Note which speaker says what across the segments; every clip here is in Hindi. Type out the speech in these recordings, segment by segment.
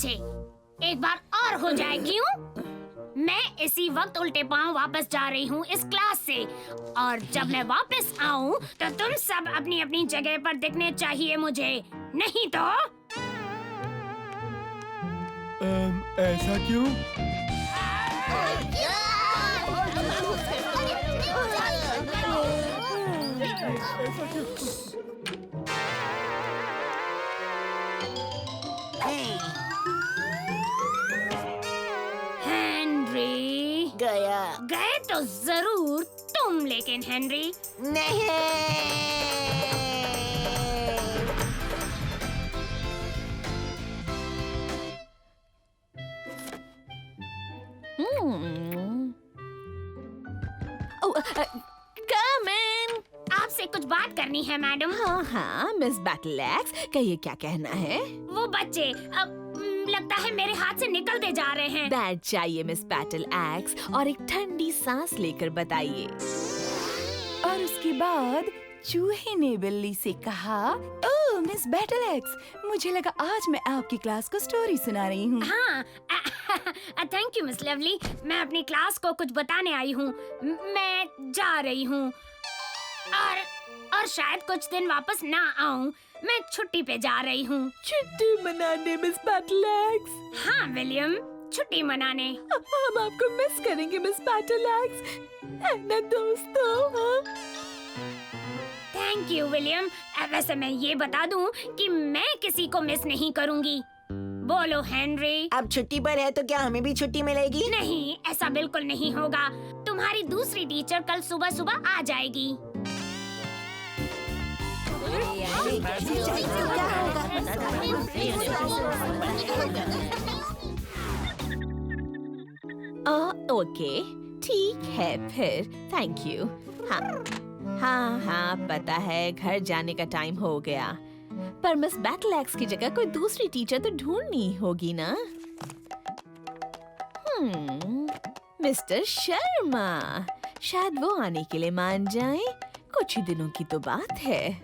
Speaker 1: बच्चे, एक बार और हो जाए क्यों? मैं इसी वक्त उल्टे पांव वापस जा रही हूँ इस क्लास से, और जब मैं वापस आऊँ तो तुम सब अपनी अपनी जगह पर दिखने चाहिए मुझे, नहीं तो
Speaker 2: ऐसा क्यों?
Speaker 1: हेनरी
Speaker 3: गया
Speaker 1: गए तो जरूर तुम, लेकिन हेनरी
Speaker 3: नहीं।
Speaker 4: कम इन।
Speaker 1: आपसे कुछ बात करनी है मैडम।
Speaker 4: हाँ, मिस बैटल एक्स, कहिए क्या कहना है?
Speaker 1: वो बच्चे अब लगता है मेरे हाथ से निकलते जा रहे हैं।
Speaker 4: बैठ जाइए मिस बैटल एक्स और एक ठंडी सांस लेकर बताइए।
Speaker 5: और उसके बाद चूहे ने बिल्ली से कहा, ओह मिस बैटल एक्स, मुझे लगा आज मैं आपकी क्लास को स्टोरी सुना रही हूँ।
Speaker 1: हाँ, थैंक यू मिस लवली, मैं अपनी क्लास को कुछ बताने आई हूँ। मैं जा रही हूँ और शायद कुछ दिन वापस ना आऊँ। मैं छुट्टी पे जा रही हूँ।
Speaker 5: छुट्टी मनाने मिस बैटल एक्स?
Speaker 1: हाँ विलियम, छुट्टी मनाने।
Speaker 5: हम आपको मिस करेंगे मिस बैटल एक्स, है ना दोस्तों?
Speaker 1: Thank you William. वैसे मैं ये बता दूं कि मैं किसी को मिस नहीं करूंगी। बोलो हेनरी।
Speaker 3: अब छुट्टी पर है तो क्या हमें भी छुट्टी मिलेगी?
Speaker 1: नहीं, ऐसा बिल्कुल नहीं होगा। तुम्हारी दूसरी टीचर कल सुबह सुबह आ जाएगी।
Speaker 4: ओके, ठीक है फिर, थैंक यू। हाँ, पता है घर जाने का टाइम हो गया, पर मिस बैटल एक्स की जगह कोई दूसरी टीचर तो ढूंढनी होगी ना। मिस्टर शर्मा, शायद वो आने के लिए मान जाएं। कुछ ही दिनों की तो बात है।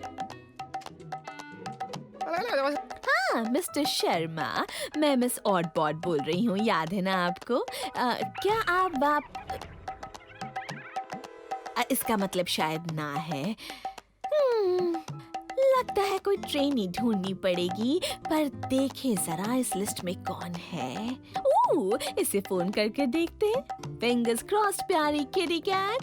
Speaker 4: हाँ मिस्टर शर्मा, मैं मिस ऑडबॉड बोल रही हूँ, याद है ना आपको? क्या आप इसका मतलब शायद ना है। लगता है कोई ट्रेनी ढूंढनी पड़ेगी, पर देखें जरा इस लिस्ट में कौन है। इसे फोन करके देखते हैं। फिंगर्स क्रॉस्ड प्यारी किटी कैट।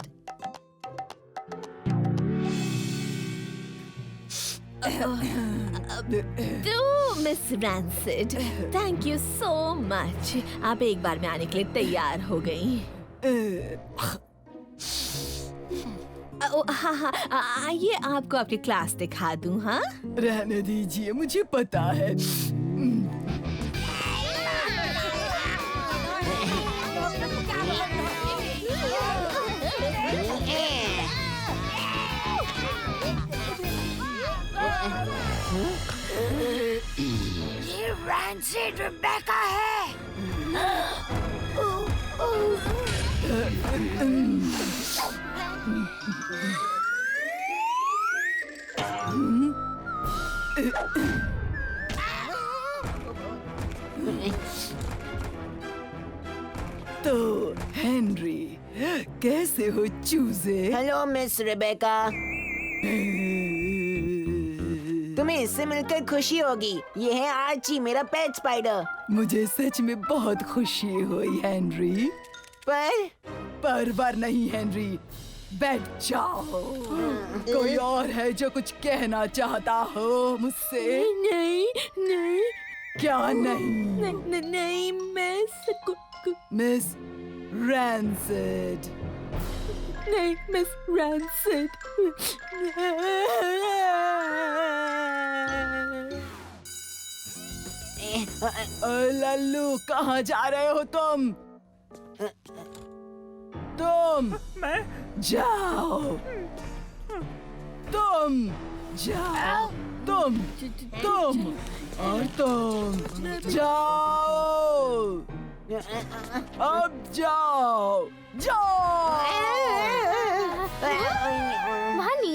Speaker 4: तो miss rancid, thank you so much. आप एक बार में आने के लिए तैयार हो गई। हाँ, आइए आपको आपकी क्लास दिखा दूं। हाँ,
Speaker 5: रहने दीजिए, मुझे पता है।
Speaker 1: ये रैंसिड रिबेका है।
Speaker 5: तो हेनरी, कैसे हो चूजे?
Speaker 3: Hello miss Rebecca. तुम्हें इससे मिलकर खुशी होगी। ये है आर्ची, मेरा पेट स्पाइडर।
Speaker 5: मुझे सच में बहुत खुशी हुई हेनरी। पर नहीं हेनरी, बैठ जाओ। कोई और है जो कुछ कहना चाहता हो मुझसे?
Speaker 4: नहीं।
Speaker 5: क्या नहीं?
Speaker 4: नहीं
Speaker 5: मिस रैंसिड।
Speaker 4: नहीं मिस रैंसिड।
Speaker 5: लल्लू, कहाँ जा रहे हो तुम? मैं जाओ। तुम जाओ। तुम और तुम जाओ। अब जाओ।
Speaker 1: वहाँ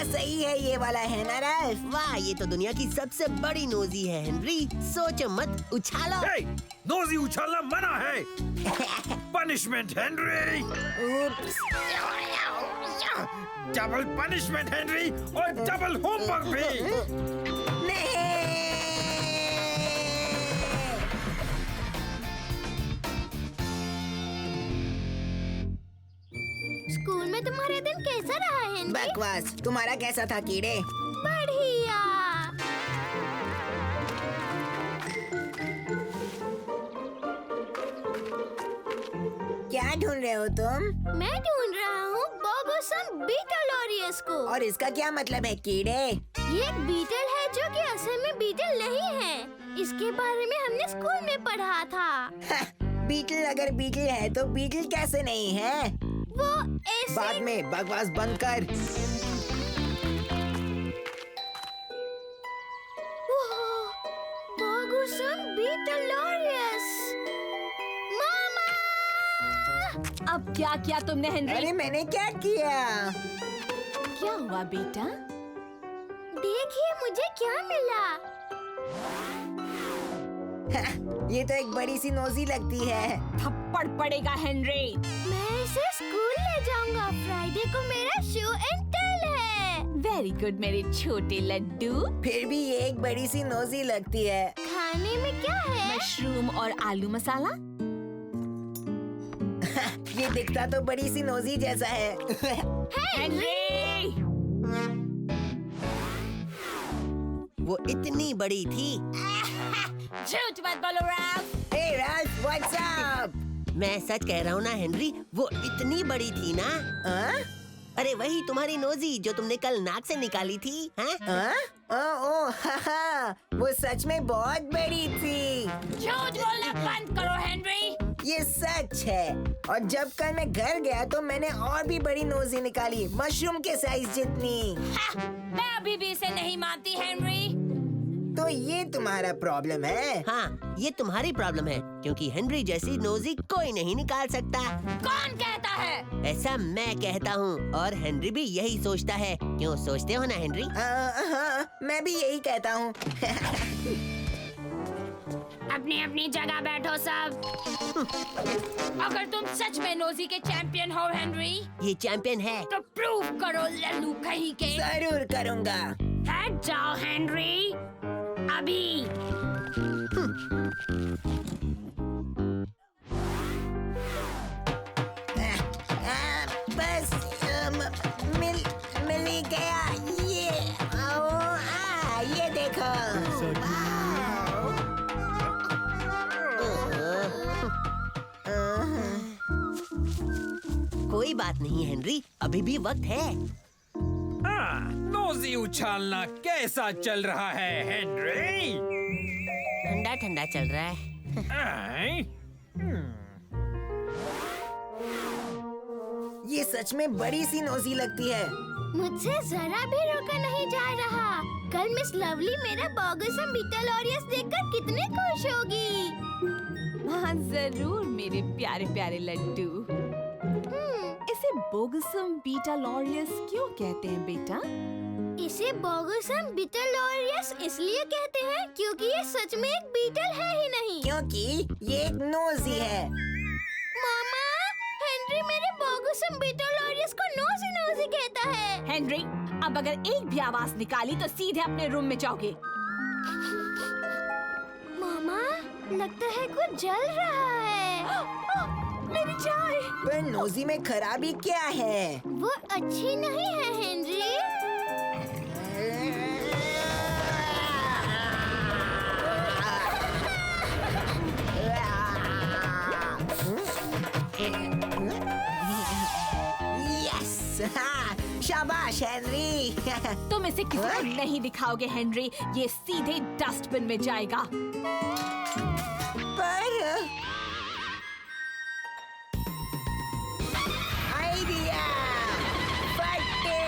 Speaker 3: हाँ सही है, ये वाला है ना राल्फ?
Speaker 6: वाह, ये तो दुनिया की सबसे बड़ी नोजी है हेनरी। सोचो मत, उछालो।
Speaker 2: हे, नोजी उछालना मना है। पनिशमेंट हेनरी,
Speaker 3: उप्स।
Speaker 2: डबल पनिशमेंट हेनरी और डबल होमवर्क भी।
Speaker 3: नहीं।
Speaker 7: स्कूल में तुम्हारे दिन कैसा रहा हेनरी?
Speaker 3: बकवास। तुम्हारा कैसा था कीड़े?
Speaker 7: बढ़िया।
Speaker 3: क्या ढूंढ रहे हो तुम?
Speaker 7: मैं ढूंढ रहा हूँ बोगोसम बीटलॉरियस को।
Speaker 3: और इसका क्या मतलब है कीड़े?
Speaker 7: ये एक बीटल है जो कि असल में बीटल नहीं है। इसके बारे में हमने स्कूल में पढ़ा था।
Speaker 3: बीटल अगर बीटल है तो बीटल कैसे नहीं है?
Speaker 7: वो ऐसे
Speaker 3: बाद में बकवास बंद कर।
Speaker 7: बोगोसम बीटलॉरियस। मामा!
Speaker 4: अब क्या किया तुमने हेनरी?
Speaker 3: अरे मैंने क्या किया?
Speaker 4: क्या हुआ बेटा?
Speaker 7: देखिए मुझे क्या मिला।
Speaker 3: ये तो एक बड़ी सी नोजी लगती है।
Speaker 4: थप्पड़ पड़ेगा हेनरी।
Speaker 7: मैं इसे स्कूल ले जाऊंगा। फ्राइडे को मेरा शो एंड टेल है।
Speaker 4: वेरी गुड मेरे छोटे लड्डू।
Speaker 3: फिर भी ये एक बड़ी सी नोजी लगती है।
Speaker 7: खाने में क्या है?
Speaker 4: मशरूम और आलू मसाला।
Speaker 3: ये दिखता तो बड़ी सी नोजी जैसा है।
Speaker 4: हेनरी!
Speaker 6: वो इतनी बड़ी थी।
Speaker 4: झूठ मत बोलो Ralph.
Speaker 3: Hey Ralph, what's up?
Speaker 6: मैं सच कह रहा हूँ ना हेनरी, वो इतनी बड़ी थी ना।
Speaker 3: हाँ?
Speaker 6: अरे वही तुम्हारी नोजी जो तुमने कल नाक से निकाली थी। हाँ?
Speaker 3: हाँ? ओह, हाँ, वो सच में बहुत बड़ी थी।
Speaker 4: झूठ बोलना बंद करो हेनरी।
Speaker 3: ये सच है। और जब कल मैं घर गया तो मैंने और भी बड़ी नोजी निकाली, मशरूम के साइज जितनी।
Speaker 4: मैं अभी भी इसे नहीं मानती हेनरी।
Speaker 3: तो ये तुम्हारा प्रॉब्लम है?
Speaker 6: हाँ, ये तुम्हारी प्रॉब्लम है क्योंकि हेनरी जैसी नोजी कोई नहीं निकाल सकता।
Speaker 4: कौन कहता है?
Speaker 6: ऐसा मैं कहता हूँ और हेनरी भी यही सोचता है। क्यों सोचते हो ना हेनरी?
Speaker 3: हाँ, मैं भी यही कहता हूँ।
Speaker 1: अपनी अपनी जगह बैठो सब।
Speaker 4: अगर तुम सच में नोजी के चैंपियन हो हेनरी,
Speaker 6: ये चैंपियन है।
Speaker 4: तो प्रूव करो लल्लू कहीं के।
Speaker 3: जरूर करूँगा।
Speaker 1: हट जाओ हेनरी, अभी।
Speaker 3: बस मिल ही गया। ये देखो।
Speaker 6: कोई बात नहीं हेनरी, अभी भी वक्त है।
Speaker 2: हाँ, नोजी उछालना कैसा चल रहा है हेनरी?
Speaker 6: ठंडा ठंडा चल रहा है।
Speaker 2: आय?
Speaker 3: ये सच में बड़ी सी नोजी लगती है।
Speaker 7: मुझसे जरा भी रोका नहीं जा रहा। कल मिस लवली मेरा बोगोसम बीटलॉरियस देखकर कितने खुश होगी।
Speaker 4: हाँ जरूर मेरे प्यारे प्यारे लड्डू। इसे बोगोसम बीटलॉरियस क्यों कहते हैं बेटा?
Speaker 7: इसे बोगोसम बीटलॉरियस इसलिए कहते हैं क्योंकि ये सच में एक बीटल है ही नहीं।
Speaker 3: क्योंकि ये एक नोजी है।
Speaker 7: मामा, हेनरी मेरे बोगोसम बीटलॉरियस को नोजी नोजी कहता है।
Speaker 4: हेनरी, अब अगर एक भी आवाज निकाली तो सीधे अपने रूम में जाओगे।
Speaker 7: मामा, लगता है कुछ जल रहा है।
Speaker 4: मेरी चाय।
Speaker 3: पर नोजी में खराबी क्या है?
Speaker 7: वो अच्छी नहीं है हेनरी।
Speaker 3: यस, शाबाश हेनरी।
Speaker 4: तुम इसे किसी को नहीं दिखाओगे हेनरी, ये सीधे डस्टबिन में जाएगा।
Speaker 3: पर आइडिया फटे।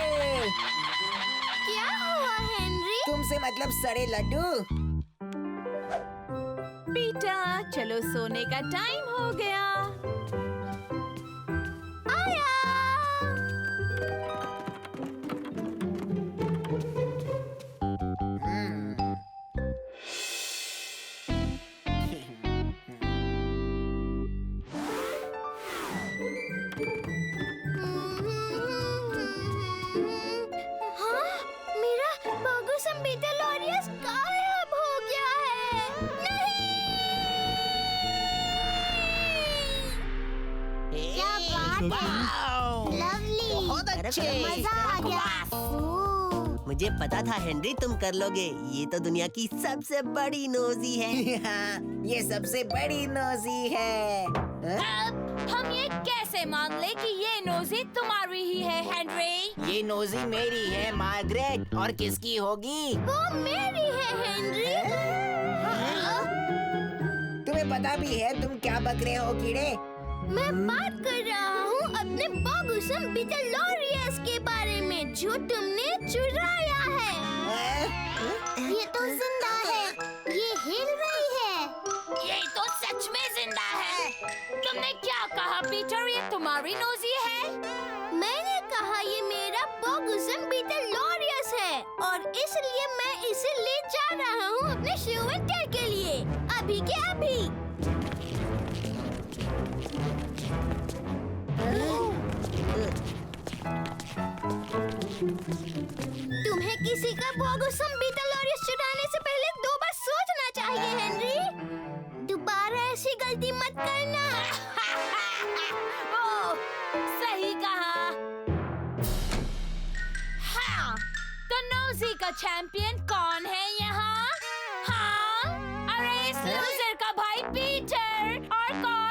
Speaker 7: क्या हुआ हेनरी?
Speaker 3: तुमसे मतलब सड़े लड्डू।
Speaker 4: बेटा चलो सोने का टाइम हो गया।
Speaker 7: आया। स्मार्ट है। लवली।
Speaker 8: बहुत अच्छे।
Speaker 7: मजा आ गया।
Speaker 6: मुझे पता था हेनरी तुम कर लोगे। ये तो दुनिया की सबसे बड़ी नोजी है।
Speaker 3: हाँ, ये सबसे बड़ी नोजी है।
Speaker 4: अब हम ये कैसे मान ले कि ये नोजी तुम्हारी ही है हेनरी?
Speaker 3: ये नोजी मेरी है मार्गरेट, और किसकी होगी?
Speaker 7: वो मेरी है हेनरी।
Speaker 3: तुम्हें पता भी है तुम क्या बक रहे हो कीड़े?
Speaker 7: मैं बात कर रहा हूँ अपने बॉगुसम बिटलोरियस के बारे में जो तुमने चुराया है। ये तो जिंदा है, ये हिल रही है।
Speaker 4: ये तो सच में जिंदा है। तुमने क्या कहा पीटर, ये तुम्हारी नोजी है?
Speaker 7: मैंने कहा ये मेरा बॉगुसम बिटलोरियस है और इसलिए मैं इसे ले जा रहा हूँ अपने शो एंड टेल के लिए, अभी के अभी। तुम्हें किसी का बॉगुसम बिटलोरियस चुराने से पहले 2 बार सोचना चाहिए हेनरी। दोबारा ऐसी गलती मत करना।
Speaker 4: ओह, सही कहा। हाँ, तो नोजी का चैंपियन कौन है यहाँ? हाँ, अरे इस लूजर का भाई पीटर। और कौन?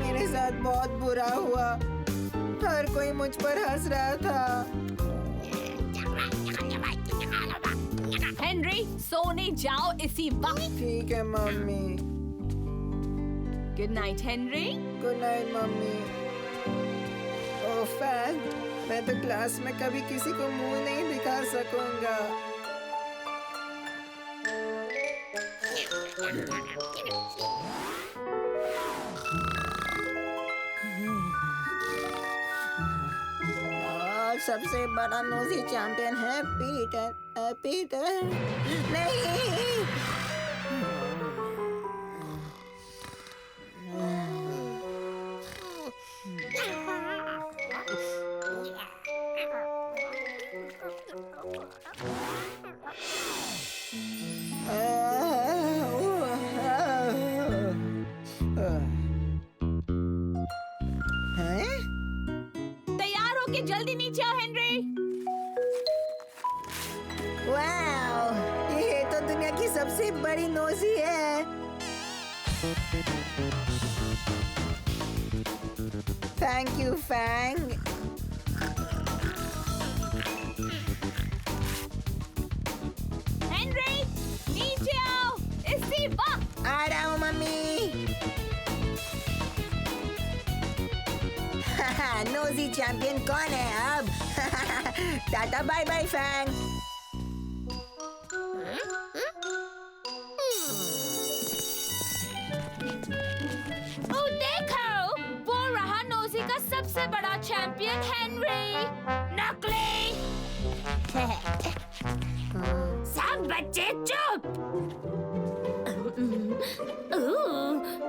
Speaker 3: मेरे साथ बहुत बुरा हुआ। हर कोई मुझ पर हंस रहा था।
Speaker 4: हेनरी, सोने जाओ इसी वक्त।
Speaker 3: ठीक है mummy.
Speaker 4: Good night Henry.
Speaker 3: Good night mummy. Oh Fang, मैं तो क्लास में कभी किसी को मुंह नहीं दिखा सकूंगा। और सबसे बड़ा नोजी चैंपियन है पीटर। पीटर नहीं।
Speaker 4: तैयार होके जल्दी नीचे आओ हेनरी।
Speaker 3: वाओ, ये तो दुनिया की सबसे बड़ी नोजी है। Thank you Fang.
Speaker 4: हेनरी, नीचे आओ इसी वक्त।
Speaker 3: आ रहा हूँ मम्मी। नोजी चैंपियन कौन है अब? Tata bye bye Fang.
Speaker 4: Oh देखो, वो रहा नोजी का सबसे बड़ा चैंपियन हेनरी। नकली।
Speaker 1: सब बच्चे चुप।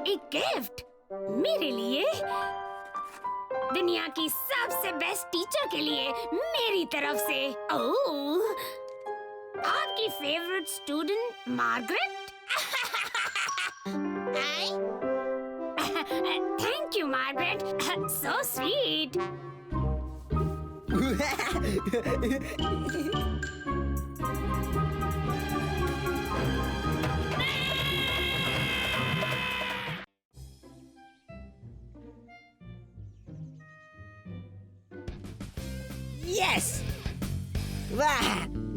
Speaker 1: एक गिफ्ट मेरे लिए, दुनिया की सबसे बेस्ट टीचर के लिए मेरी तरफ से। ओह, आपकी favourite student Margaret. Thank you Margaret, so sweet.
Speaker 3: Yes, वाह,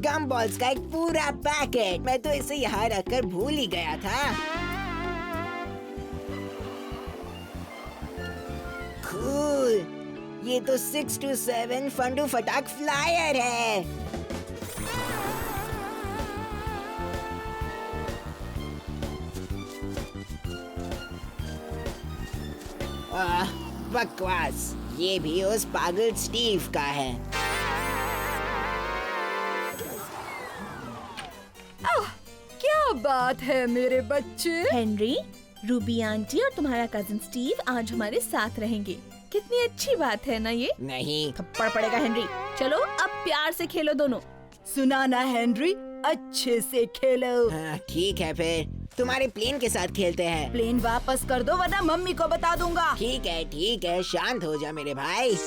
Speaker 3: गम बॉल्स का एक पूरा पैकेट। मैं तो इसे यहाँ रखकर भूल ही गया था। कूल, ये तो 6 to 7 फंडू फटाक फ्लायर है। बकवास, ये भी उस पागल स्टीव का है।
Speaker 5: क्या बात है मेरे बच्चे।
Speaker 4: हेनरी, रूबी आंटी और तुम्हारा कजिन स्टीव आज हमारे साथ रहेंगे। कितनी अच्छी बात है ना ये।
Speaker 3: नहीं।
Speaker 4: थप्पड़ पड़ेगा हेनरी। चलो अब प्यार से खेलो दोनों।
Speaker 5: सुना ना हेनरी, अच्छे से खेलो।
Speaker 3: हाँ, ठीक है फिर तुम्हारे प्लेन के साथ खेलते हैं।
Speaker 5: प्लेन वापस कर दो वरना मम्मी को बता दूंगा।
Speaker 3: ठीक है, शांत हो जा मेरे भाई।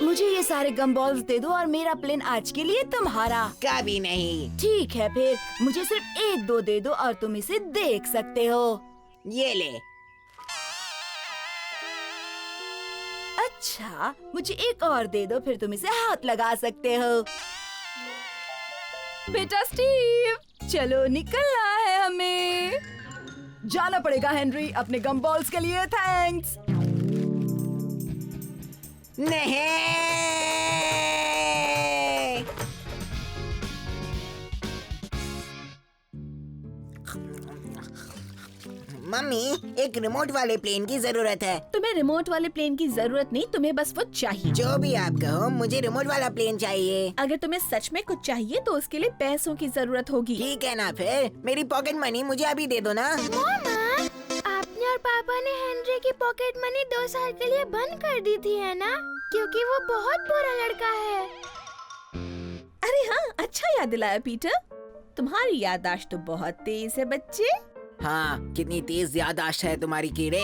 Speaker 5: मुझे ये सारे गम बॉल्स दे दो और मेरा प्लेन आज के लिए तुम्हारा।
Speaker 3: कभी नहीं।
Speaker 5: ठीक है फिर मुझे सिर्फ 1-2 दे दो और तुम इसे देख सकते हो।
Speaker 3: ये ले।
Speaker 5: अच्छा, मुझे एक और दे दो, फिर तुम इसे हाथ लगा सकते हो। बेटा स्टीव, चलो निकलना है हमें। जाना पड़ेगा हेनरी, अपने गम बॉल्स के लिए थैंक्स।
Speaker 3: नहीं। मम्मी, एक रिमोट वाले प्लेन की जरूरत है।
Speaker 4: तुम्हें रिमोट वाले प्लेन की जरूरत नहीं, तुम्हें बस वो चाहिए।
Speaker 3: जो भी आप कहो, मुझे रिमोट वाला प्लेन चाहिए।
Speaker 4: अगर तुम्हें सच में कुछ चाहिए तो उसके लिए पैसों की जरूरत होगी।
Speaker 3: ठीक है ना, फिर मेरी पॉकेट मनी मुझे अभी दे दो ना।
Speaker 7: मामा, आपने और पापा ने हेनरी की पॉकेट मनी 2 साल के लिए बंद कर दी थी है ना? क्योंकि वो बहुत बुरा लड़का है।
Speaker 4: अरे हाँ, अच्छा याद दिलाया पीटर। तुम्हारी याददाश्त तो बहुत तेज है बच्चे।
Speaker 3: हाँ, कितनी तेज याददाश्त है तुम्हारी कीड़े।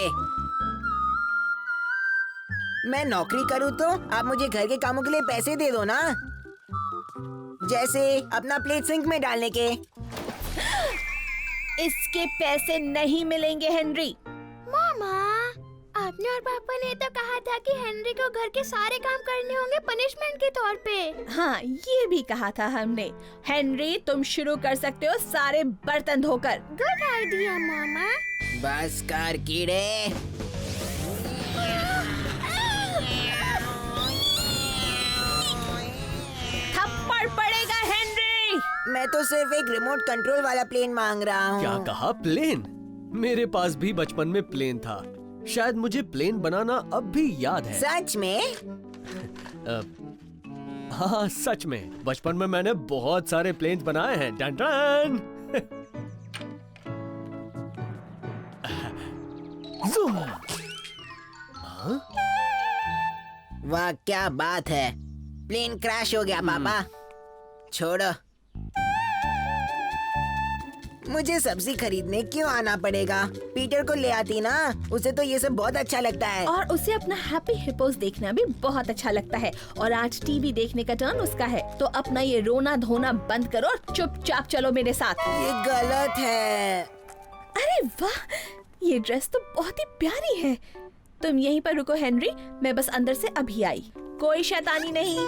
Speaker 3: मैं नौकरी करूँ तो आप मुझे घर के कामों के लिए पैसे दे दो ना, जैसे अपना प्लेट सिंक में डालने के।
Speaker 4: इसके पैसे नहीं मिलेंगे हेनरी।
Speaker 7: मामा, आपने और पापा ने तो कहा था कि हेनरी को घर के सारे काम करने होंगे पनिशमेंट के तौर पे।
Speaker 4: हाँ, ये भी कहा था हमने। हेनरी, तुम शुरू कर सकते हो सारे बर्तन धोकर।
Speaker 7: गुड आइडिया मामा।
Speaker 3: बस कर कीड़े।
Speaker 4: थप्पड़ पड़ेगा हेनरी।
Speaker 3: मैं तो सिर्फ एक रिमोट कंट्रोल वाला प्लेन मांग रहा हूँ।
Speaker 9: क्या कहा? प्लेन? मेरे पास भी बचपन में प्लेन था। शायद मुझे प्लेन बनाना अब भी याद है।
Speaker 3: सच में?
Speaker 9: हाँ, सच में। बचपन में मैंने बहुत सारे प्लेन्स बनाए हैं। Done done. ज़ूम। हाँ?
Speaker 3: वाह, क्या बात है। प्लेन क्रैश हो गया पापा। छोड़ो, मुझे सब्जी खरीदने क्यों आना पड़ेगा? पीटर को ले आती ना, उसे तो ये सब बहुत अच्छा लगता है।
Speaker 4: और उसे अपना हैप्पी हिप्पोस देखना भी बहुत अच्छा लगता है। और आज टीवी देखने का टर्न उसका है। तो अपना ये रोना धोना बंद करो और चुपचाप चलो मेरे साथ।
Speaker 3: ये गलत है।
Speaker 4: अरे वाह, ये ड्रेस तो बहुत ही प्यारी है। तुम यहीं पर रुको हेनरी, मैं बस अंदर से अभी आई। कोई शैतानी नहीं।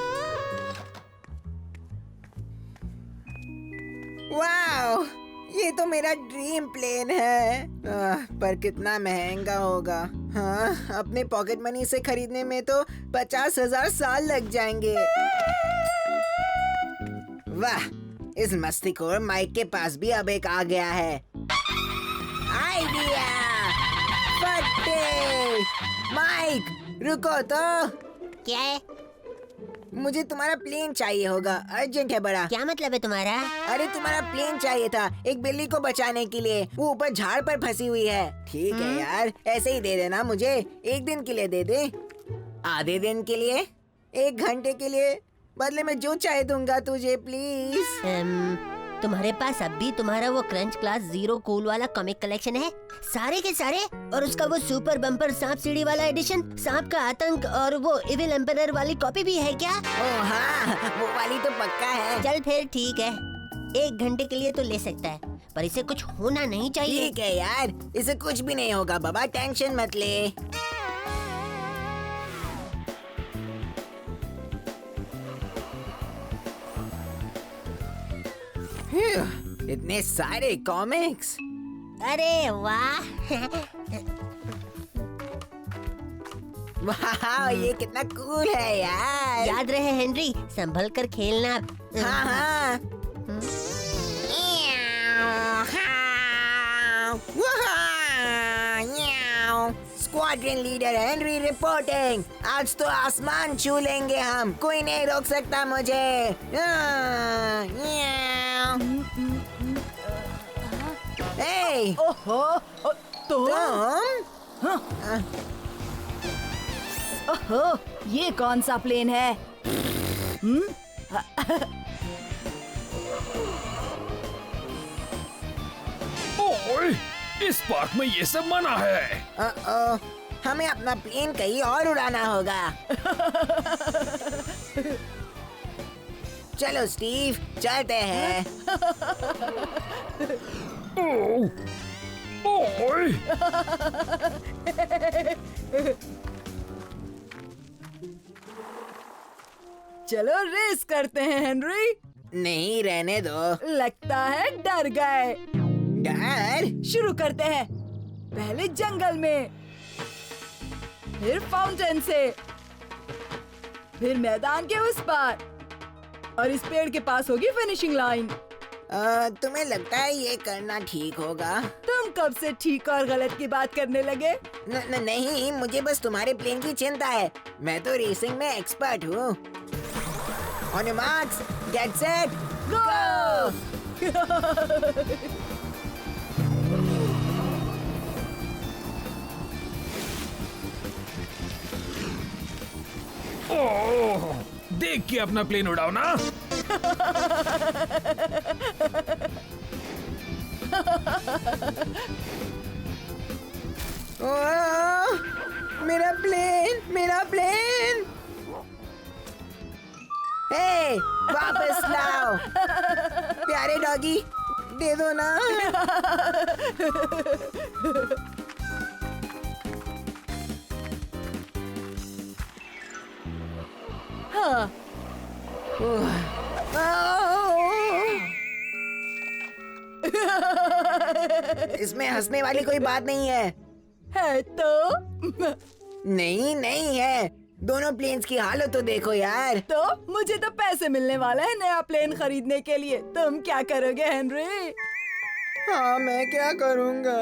Speaker 3: वाओ, ये तो मेरा ड्रीम प्लेन है। पर कितना महंगा होगा। हाँ, अपने पॉकेट मनी से खरीदने में तो 50,000 साल लग जाएंगे। वाह, इस मस्तीखोर माइक के पास भी अब एक आ गया है। आइडिया! फटे! माइक, रुको तो।
Speaker 6: क्या है?
Speaker 3: मुझे तुम्हारा प्लेन चाहिए होगा, अर्जेंट है बड़ा।
Speaker 6: क्या मतलब है तुम्हारा?
Speaker 3: अरे तुम्हारा प्लेन चाहिए था एक बिल्ली को बचाने के लिए। वो ऊपर झाड़ पर फंसी हुई है। ठीक है यार, ऐसे ही दे देना मुझे। 1 दिन के लिए दे दे, आधे दिन के लिए, 1 घंटे के लिए, बदले में जो चाहे दूंगा तुझे, प्लीज।
Speaker 6: तुम्हारे पास अब भी तुम्हारा वो क्रंच क्लास 0 कूल वाला कॉमिक कलेक्शन है? सारे के सारे? और उसका वो सुपर बम्पर सांप सीढ़ी वाला एडिशन, सांप का आतंक, और वो इविल एम्परर वाली कॉपी भी है क्या?
Speaker 3: ओह हाँ, वो वाली तो पक्का है।
Speaker 6: चल फिर ठीक है, 1 घंटे के लिए तो ले सकता है, पर इसे कुछ होना नहीं चाहिए।
Speaker 3: ठीक है यार, इसे कुछ भी नहीं होगा बाबा, टेंशन मत ले। इतने सारे कॉमिक्स।
Speaker 6: अरे वाह।
Speaker 3: वाह, ये कितना कूल है यार।
Speaker 6: याद रहे हेनरी, संभल कर खेलना।
Speaker 3: हाँ हाँ। Squadron leader Henry reporting. आज तो आसमान छू लेंगे हम, कोई नहीं रोक सकता मुझे।
Speaker 5: ओहो, तुम?
Speaker 3: तुम?
Speaker 5: ओहो, ये कौन सा प्लेन है?
Speaker 2: ओए, इस पार्क में ये सब मना है।
Speaker 3: हमें अपना प्लेन कहीं और उड़ाना होगा। चलो स्टीव, चलते हैं।
Speaker 2: ओए,
Speaker 5: चलो रेस करते हैं हेनरी।
Speaker 3: नहीं, रहने दो।
Speaker 5: लगता है डर गए।
Speaker 3: डर?
Speaker 5: शुरू करते हैं। पहले जंगल में, फिर फाउंटेन से, फिर मैदान के उस पार, और इस पेड़ के पास होगी फिनिशिंग लाइन।
Speaker 3: तुम्हें लगता है ये करना ठीक होगा?
Speaker 5: तुम कब से ठीक और गलत की बात करने लगे?
Speaker 3: नहीं, मुझे बस तुम्हारे प्लेन की चिंता है। मैं तो रेसिंग में एक्सपर्ट हूँ। On your marks, get set, go!
Speaker 2: Oh, देख के अपना प्लेन उड़ाओ ना।
Speaker 3: ओह, मेरा प्लेन, मेरा प्लेन! हे, वापस लाओ। प्यारे डॉगी, दे दो ना।
Speaker 5: हाँ,
Speaker 3: इसमें हंसने वाली कोई बात नहीं है।
Speaker 5: है तो?
Speaker 3: नहीं, नहीं है। दोनों प्लेन्स की हालत तो देखो यार।
Speaker 5: तो मुझे तो पैसे मिलने वाले हैं नया प्लेन खरीदने के लिए। तुम क्या करोगे हेनरी?
Speaker 3: हाँ, मैं क्या करूँगा?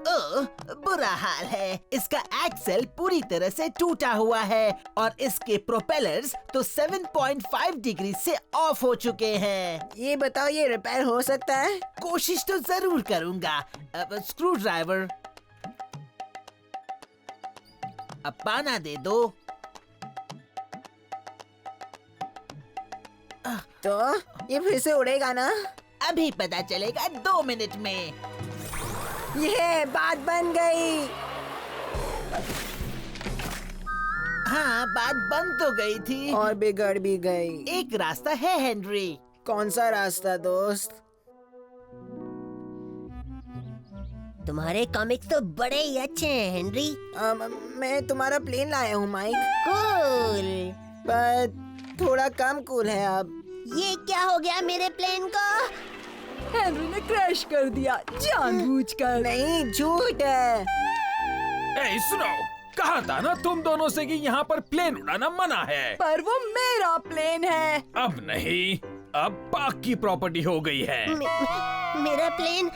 Speaker 8: ओह, बुरा हाल है। इसका एक्सेल पूरी तरह से टूटा हुआ है और इसके प्रोपेलर्स तो 7.5 डिग्री से ऑफ हो चुके हैं।
Speaker 3: ये बताओ, ये रिपेयर हो सकता है?
Speaker 8: कोशिश तो जरूर करूंगा। अब स्क्रू ड्राइवर, अब पाना दे दो।
Speaker 3: तो ये फिर से उड़ेगा ना?
Speaker 8: अभी पता चलेगा 2 मिनट में।
Speaker 3: ये बात बन गई।
Speaker 8: हाँ, बात बन तो गई थी
Speaker 3: और बिगड़ भी गई।
Speaker 8: एक रास्ता है हेनरी।
Speaker 3: कौन सा रास्ता दोस्त?
Speaker 6: तुम्हारे कॉमिक्स तो बड़े ही अच्छे हैं हेनरी।
Speaker 3: मैं तुम्हारा प्लेन लाया हूँ माइक।
Speaker 6: कूल।
Speaker 3: पर थोड़ा कम कूल है अब।
Speaker 6: ये क्या हो गया मेरे प्लेन को?
Speaker 5: हेनरी ने क्रैश कर दिया जानबूझकर।
Speaker 3: नहीं, झूठ है।
Speaker 2: ए, सुनो, कहा था ना तुम दोनों से कि यहाँ पर प्लेन उड़ाना मना है।
Speaker 5: पर वो मेरा प्लेन है।
Speaker 2: अब नहीं, अब पार्क की प्रॉपर्टी हो गई है।
Speaker 6: मेरा प्लेन,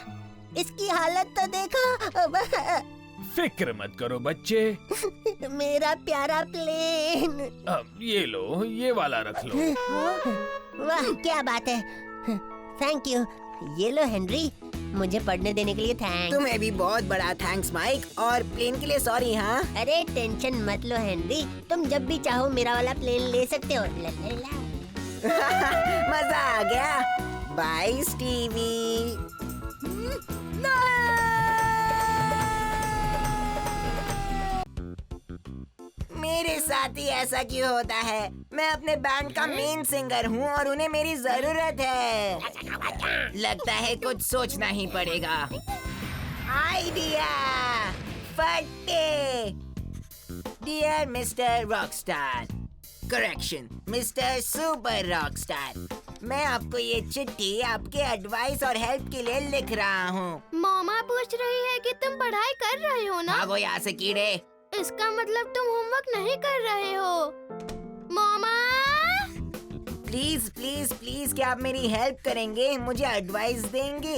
Speaker 6: इसकी हालत तो देखो।
Speaker 2: फिक्र मत करो बच्चे।
Speaker 6: मेरा प्यारा प्लेन।
Speaker 2: अब ये लो, ये वाला रख लो।
Speaker 6: वाह, क्या बात है। Thank you. ये लो हेनरी, मुझे पढ़ने देने के लिए थैंक्स।
Speaker 3: तुम्हें भी बहुत बड़ा थैंक्स माइक, और प्लेन के लिए सॉरी। हाँ,
Speaker 6: अरे टेंशन मत लो हेनरी, तुम जब भी चाहो मेरा वाला प्लेन ले सकते हो। ला ला ला।
Speaker 3: मजा आ गया। Bye Stevie. मेरे साथ ही ऐसा क्यों होता है? मैं अपने बैंड का मेन सिंगर हूँ और उन्हें मेरी जरूरत है। लगता है कुछ सोचना ही पड़ेगा। आइडिया! फटे! Dear mister rockstar, correction, mister super rockstar, मैं आपको ये चिट्ठी आपके एडवाइस और हेल्प के लिए लिख रहा हूँ।
Speaker 7: मामा पूछ रही है कि तुम पढ़ाई कर रहे हो ना?
Speaker 3: भागो यहाँ से कीड़े।
Speaker 7: इसका मतलब तुम होमवर्क नहीं कर रहे हो। मामा!
Speaker 3: प्लीज प्लीज प्लीज, क्या आप मेरी हेल्प करेंगे? मुझे एडवाइस देंगे?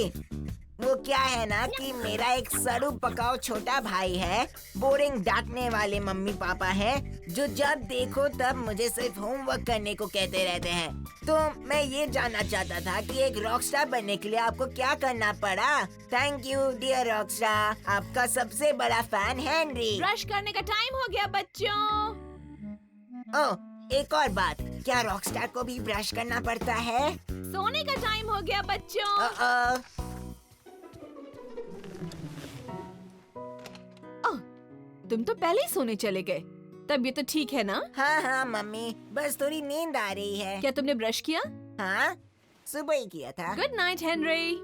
Speaker 3: वो क्या है ना कि मेरा एक सड़ू पकाओ छोटा भाई है, बोरिंग डांटने वाले मम्मी पापा है, जो जब देखो तब मुझे सिर्फ होमवर्क करने को कहते रहते हैं। तो मैं ये जानना चाहता था कि एक रॉकस्टार बनने के लिए आपको क्या करना पड़ा। थैंक यू डियर रॉकस्टार, आपका सबसे बड़ा फैन हेनरी।
Speaker 4: ब्रश करने का टाइम हो गया बच्चों।
Speaker 3: ओह, एक और बात, क्या रॉकस्टार को भी ब्रश करना पड़ता है?
Speaker 4: सोने का टाइम हो गया बच्चों। तुम तो पहले ही सोने चले गए। तबीयत तो ठीक है ना?
Speaker 3: हाँ हाँ मम्मी, बस थोड़ी नींद आ रही है।
Speaker 4: क्या तुमने ब्रश किया?
Speaker 3: हाँ, सुबह ही किया था।
Speaker 4: Good night Henry.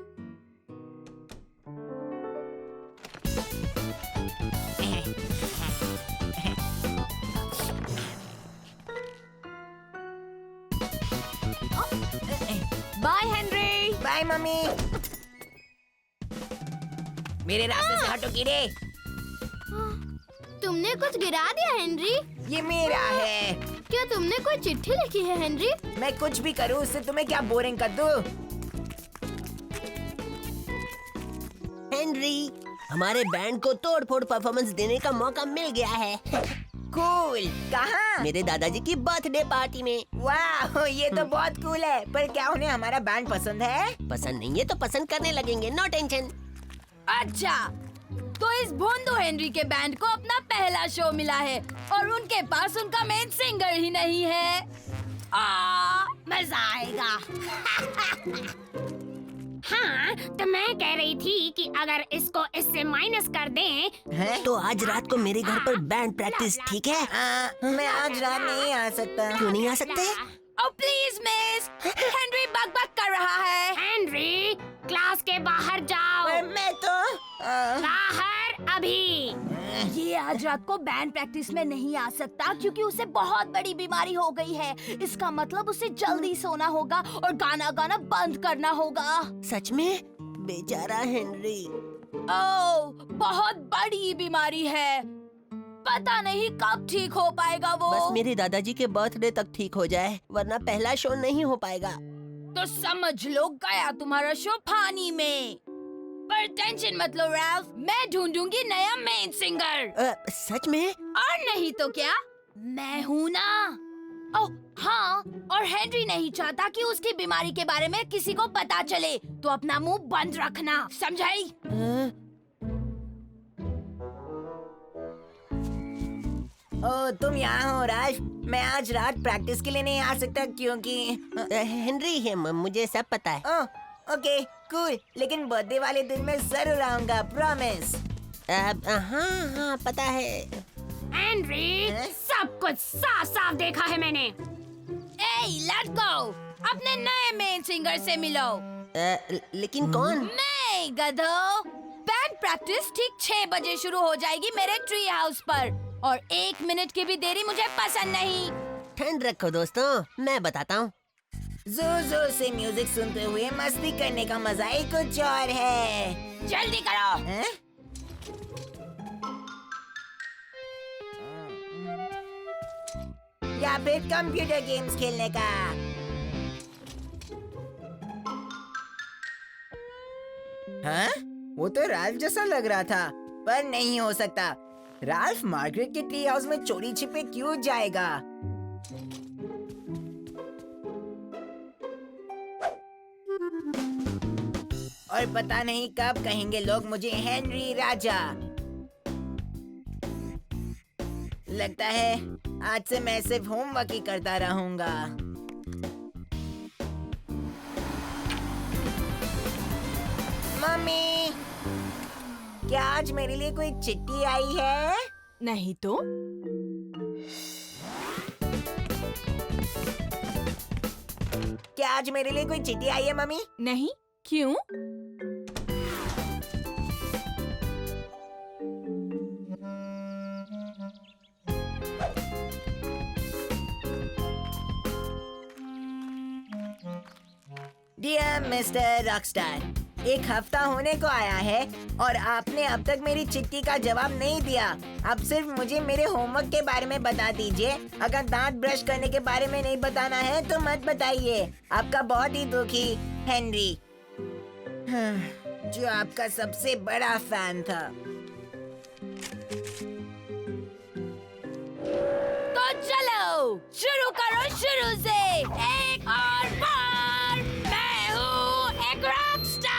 Speaker 4: Bye Henry.
Speaker 3: Bye mummy. मेरे रास्ते से हटो कीड़े।
Speaker 7: तुमने कुछ गिरा दिया हेनरी?
Speaker 3: ये मेरा है।
Speaker 7: क्या तुमने कोई चिट्ठी लिखी है हेनरी?
Speaker 3: मैं कुछ भी करूँ उससे तुम्हें क्या बोरिंग कर दूँ?
Speaker 6: हेनरी, हमारे बैंड को तोड़-फोड़ परफॉर्मेंस देने का मौका मिल गया है।
Speaker 3: कूल। कहाँ?
Speaker 6: मेरे दादाजी की बर्थडे पार्टी में।
Speaker 3: वाह, ये तो बहुत कूल है। पर क्या उन्हें हमारा बैंड पसंद है?
Speaker 6: पसंद नहीं है तो पसंद करने लगेंगे, नो टेंशन।
Speaker 4: अच्छा, तो इस भोंदू हेनरी के बैंड को अपना पहला शो मिला है और उनके पास उनका मेन सिंगर ही नहीं है। मजा आएगा।
Speaker 1: हाँ, तो मैं कह रही थी कि अगर इसको इससे माइनस कर दें।
Speaker 3: हैं?
Speaker 6: तो आज रात को मेरे घर पर बैंड प्रैक्टिस, ठीक है?
Speaker 3: मैं आज रात नहीं आ सकता।
Speaker 6: क्यों नहीं आ सकते?
Speaker 4: ओह प्लीज मिस, हेनरी बक कर रहा है।
Speaker 1: हेनरी, क्लास के बाहर जाओ।
Speaker 3: पर मैं तो
Speaker 1: बाहर अभी।
Speaker 4: ये आज रात को बैंड प्रैक्टिस में नहीं आ सकता क्योंकि उसे बहुत बड़ी बीमारी हो गई है। इसका मतलब उसे जल्दी सोना होगा और गाना गाना बंद करना होगा।
Speaker 6: सच में? बेचारा हेनरी।
Speaker 4: ओह, बहुत बड़ी बीमारी है। पता नहीं कब ठीक हो पाएगा वो।
Speaker 6: बस मेरे दादाजी के बर्थडे तक ठीक हो जाए, वरना पहला शो नहीं हो पाएगा।
Speaker 4: तो समझ लो गया तुम्हारा शो पानी में। पर टेंशन मत लो रैल्फ, मैं ढूंढूंगी नया मेन सिंगर।
Speaker 6: सच में?
Speaker 4: और नहीं तो क्या, मैं हूँ ना। ओह हाँ, और हेनरी नहीं चाहता कि उसकी बीमारी के बारे में किसी को पता चले, तो अपना मुंह बंद रखना, समझाई?
Speaker 3: ओ, तुम यहाँ हो राज। मैं आज रात प्रैक्टिस के लिए नहीं आ सकता क्योंकि
Speaker 6: हेनरी है, मुझे सब पता है।
Speaker 3: ओह, ओके कूल। लेकिन बर्थडे वाले दिन मैं जरूर आऊंगा, प्रॉमिस।
Speaker 6: हाँ पता है।
Speaker 1: हेनरी, सब कुछ साफ साफ देखा है मैंने।
Speaker 4: ए लेट्स गो, अपने नए मेन सिंगर से मिलो।
Speaker 6: लेकिन कौन?
Speaker 4: मैं गधो। बैंड प्रैक्टिस ठीक 6 बजे शुरू हो जाएगी मेरे ट्री हाउस पर, और 1 मिनट की भी देरी मुझे पसंद नहीं।
Speaker 6: ठंड रखो दोस्तों, मैं बताता हूँ।
Speaker 3: जोर जोर से म्यूजिक सुनते हुए मस्ती करने का मजा ही कुछ और है।
Speaker 4: जल्दी करो।
Speaker 3: हैं? या फिर कंप्यूटर गेम्स खेलने का। हाँ? वो तो राल्फ जैसा लग रहा था, पर नहीं हो सकता। राल्फ मार्गरेट के ट्री हाउस में चोरी छिपे क्यों जाएगा? और पता नहीं कब कहेंगे लोग मुझे हेनरी राजा। लगता है आज से मैं सिर्फ होमवर्क ही करता रहूंगा। मम्मी, क्या आज मेरे लिए कोई चिट्ठी आई है?
Speaker 4: नहीं तो?
Speaker 3: क्या आज मेरे लिए कोई चिट्ठी आई है मम्मी?
Speaker 4: नहीं, क्यों?
Speaker 3: डियर मिस्टर रॉकस्टार, एक हफ्ता होने को आया है और आपने अब तक मेरी चिट्ठी का जवाब नहीं दिया। अब सिर्फ मुझे मेरे होमवर्क के बारे में बता दीजिए। अगर दांत ब्रश करने के बारे में नहीं बताना है तो मत बताइए। आपका बहुत ही दुखी हेनरी। जो आपका सबसे बड़ा फैन था।
Speaker 4: तो चलो शुरू करो शुरू से। एक और बार मैं हूँ एक रॉकस्टार।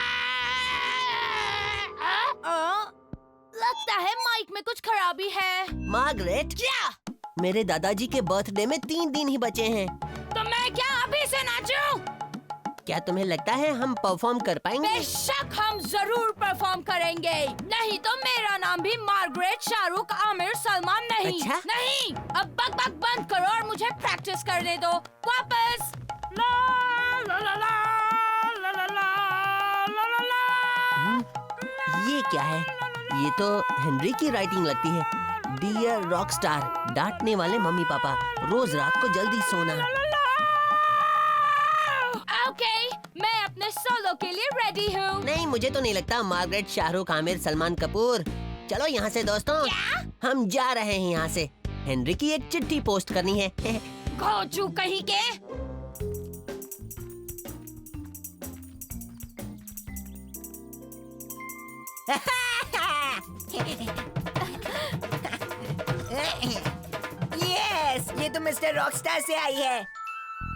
Speaker 4: लगता है माइक में कुछ खराबी है।
Speaker 6: मार्गरेट,
Speaker 4: क्या?
Speaker 6: मेरे दादाजी के बर्थडे में 3 दिन ही बचे हैं।
Speaker 4: तो मैं क्या अभी से नाचूं?
Speaker 6: क्या तुम्हें लगता है हम परफॉर्म कर पाएंगे?
Speaker 4: बेशक हम जरूर परफॉर्म करेंगे। नहीं तो मेरा नाम भी मार्गरेट, शाहरुख, आमिर, सलमान नहीं।
Speaker 6: अच्छा?
Speaker 4: नहीं, अब बक बक बंद करो और मुझे प्रैक्टिस करने दो। वापस। ला ला ला ला ला ला ला ला ला।
Speaker 6: ये क्या है? ये तो हेनरी की राइटिंग लगती है। डियर रॉकस्टार, डांटने वाले मम्मी पापा, रोज रात को जल्दी सोना।
Speaker 4: ओके, मैं अपने सोलो के लिए रेडी हूँ।
Speaker 6: नहीं, मुझे तो नहीं लगता। मार्गरेट, शाहरुख, आमिर, सलमान कपूर, चलो यहाँ से दोस्तों। हम जा रहे हैं यहाँ से। हेनरी की एक चिट्ठी पोस्ट करनी है।
Speaker 4: घोचू कहीं के।
Speaker 3: यस, ये तो मिस्टर रॉकस्टार से आई है।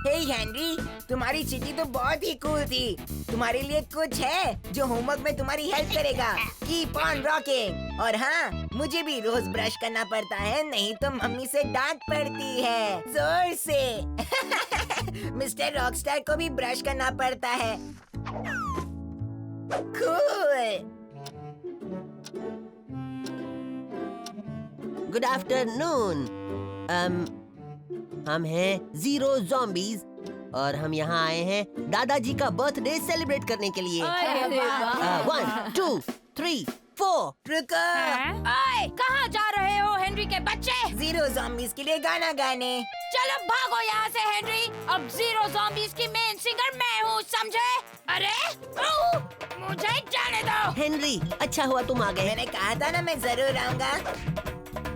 Speaker 3: हे हेनरी, तुम्हारी चिट्ठी तो बहुत ही कूल थी। तुम्हारे लिए कुछ है जो होमवर्क में तुम्हारी हेल्प करेगा। Keep on rocking. और हाँ, मुझे भी रोज ब्रश करना पड़ता है, नहीं तो मम्मी से डांट पड़ती है जोर से। मिस्टर रॉकस्टार को भी ब्रश करना पड़ता है। कूल।
Speaker 6: Good afternoon. हम हैं जीरो ज़ॉम्बीज और हम यहाँ आए हैं दादाजी का बर्थडे सेलिब्रेट करने के लिए। 1 2 3 4।
Speaker 3: रुको,
Speaker 4: ओए, कहाँ जा रहे हो हेनरी के बच्चे?
Speaker 3: जीरो ज़ॉम्बीज के लिए गाना गाने।
Speaker 4: चलो भागो यहाँ से हेनरी। अब जीरो ज़ॉम्बीज की मेन सिंगर मैं हूँ, समझे? अरे मुझे जाने दो।
Speaker 6: हेनरी, अच्छा हुआ तुम आ गए।
Speaker 3: मैंने कहा था ना मैं जरूर आऊंगा।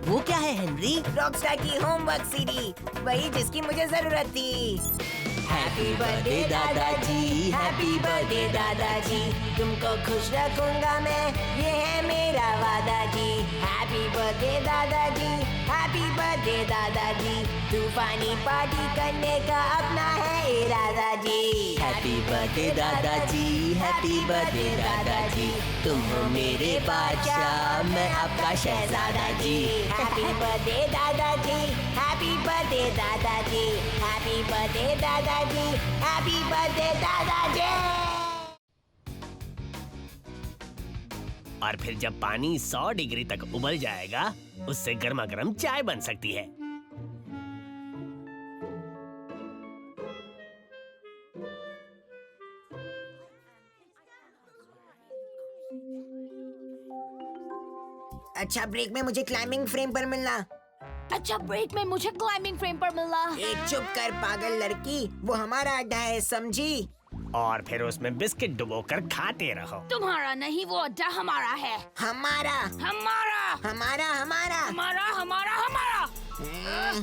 Speaker 6: वो क्या है हेनरी?
Speaker 3: रॉकस्टार की होमवर्क सीडी, वही जिसकी मुझे जरूरत थी। हैप्पी बर्थडे दादाजी, हैप्पी बर्थडे दादाजी, तुमको खुश रखूंगा मैं, ये है मेरा वादा जी। हैप्पी बर्थडे दादाजी, हैप्पी बर्थडे दादाजी, तूफानी पार्टी करने का अपना है इरादा जी।
Speaker 6: हैप्पी बर्थडे दादाजी, हैप्पी बर्थडे दादाजी, तुम हो मेरे बादशाह, मैं आपका शहजादा जी।
Speaker 3: हैप्पी बर्थडे दादाजी, हैप्पी बर्थडे दादाजी, हैप्पी बर्थडे दादाजी, हैप्पी बर्थडे दादाजी।
Speaker 9: और फिर जब पानी 100 डिग्री तक उबल जाएगा, उससे गर्मा गर्म चाय बन सकती है।
Speaker 3: अच्छा, ब्रेक में मुझे क्लाइंबिंग फ्रेम पर मिलना।
Speaker 4: अच्छा, ब्रेक में मुझे क्लाइंबिंग फ्रेम पर मिलना।
Speaker 3: ए, चुप कर पागल लड़की, वो हमारा अड्डा है, समझी?
Speaker 9: और फिर उसमें बिस्किट डुबोकर खाते रहो।
Speaker 4: तुम्हारा नहीं, वो अड्डा हमारा है।
Speaker 3: हमारा
Speaker 4: हमारा
Speaker 3: हमारा हमारा
Speaker 4: हमारा हमारा हमारा।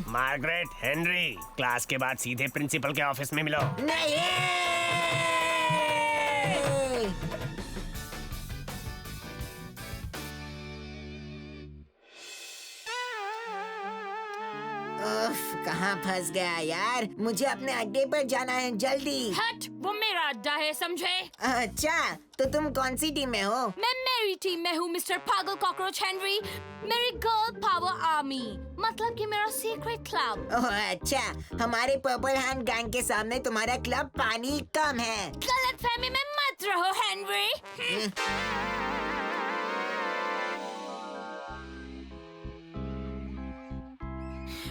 Speaker 9: मार्गरेट, हेनरी, क्लास के बाद सीधे प्रिंसिपल के ऑफिस में मिलो।
Speaker 3: नहीं। उफ, कहाँ फंस गया यार। मुझे अपने अड्डे पर जाना है, जल्दी।
Speaker 4: हट, वो मेरा अड्डा है, समझे?
Speaker 3: अच्छा, तो तुम कौन सी टीम में हो?
Speaker 4: मैं मेरी टीम में हूँ मिस्टर पागल कॉकरोच हेनरी। मेरी गर्ल पावर आर्मी, मतलब कि मेरा सीक्रेट क्लब।
Speaker 3: ओह अच्छा, हमारे पर्पल हैंड गैंग के सामने तुम्हारा क्लब पानी कम है।
Speaker 4: गलतफहमी में मत रहो हेनरी।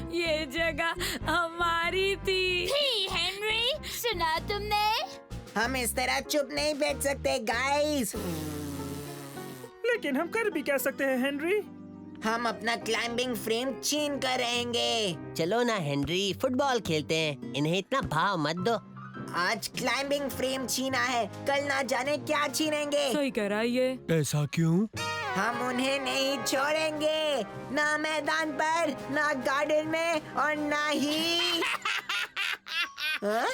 Speaker 4: ये जगह हमारी थी हेनरी, सुना तुमने?
Speaker 3: हम इस तरह चुप नहीं बैठ सकते गाइस।
Speaker 2: लेकिन हम कर भी क्या सकते हैं हेनरी?
Speaker 3: हम अपना क्लाइंबिंग फ्रेम छीन कर रहेंगे।
Speaker 6: चलो ना हेनरी, फुटबॉल खेलते हैं। इन्हें इतना भाव मत दो।
Speaker 3: आज क्लाइंबिंग फ्रेम छीना है, कल ना जाने क्या छीनेंगे।
Speaker 4: सही करा ये।
Speaker 9: ऐसा क्यों?
Speaker 3: हम उन्हें नहीं छोड़ेंगे, ना मैदान पर, ना गार्डन में और ना ही। हाँ?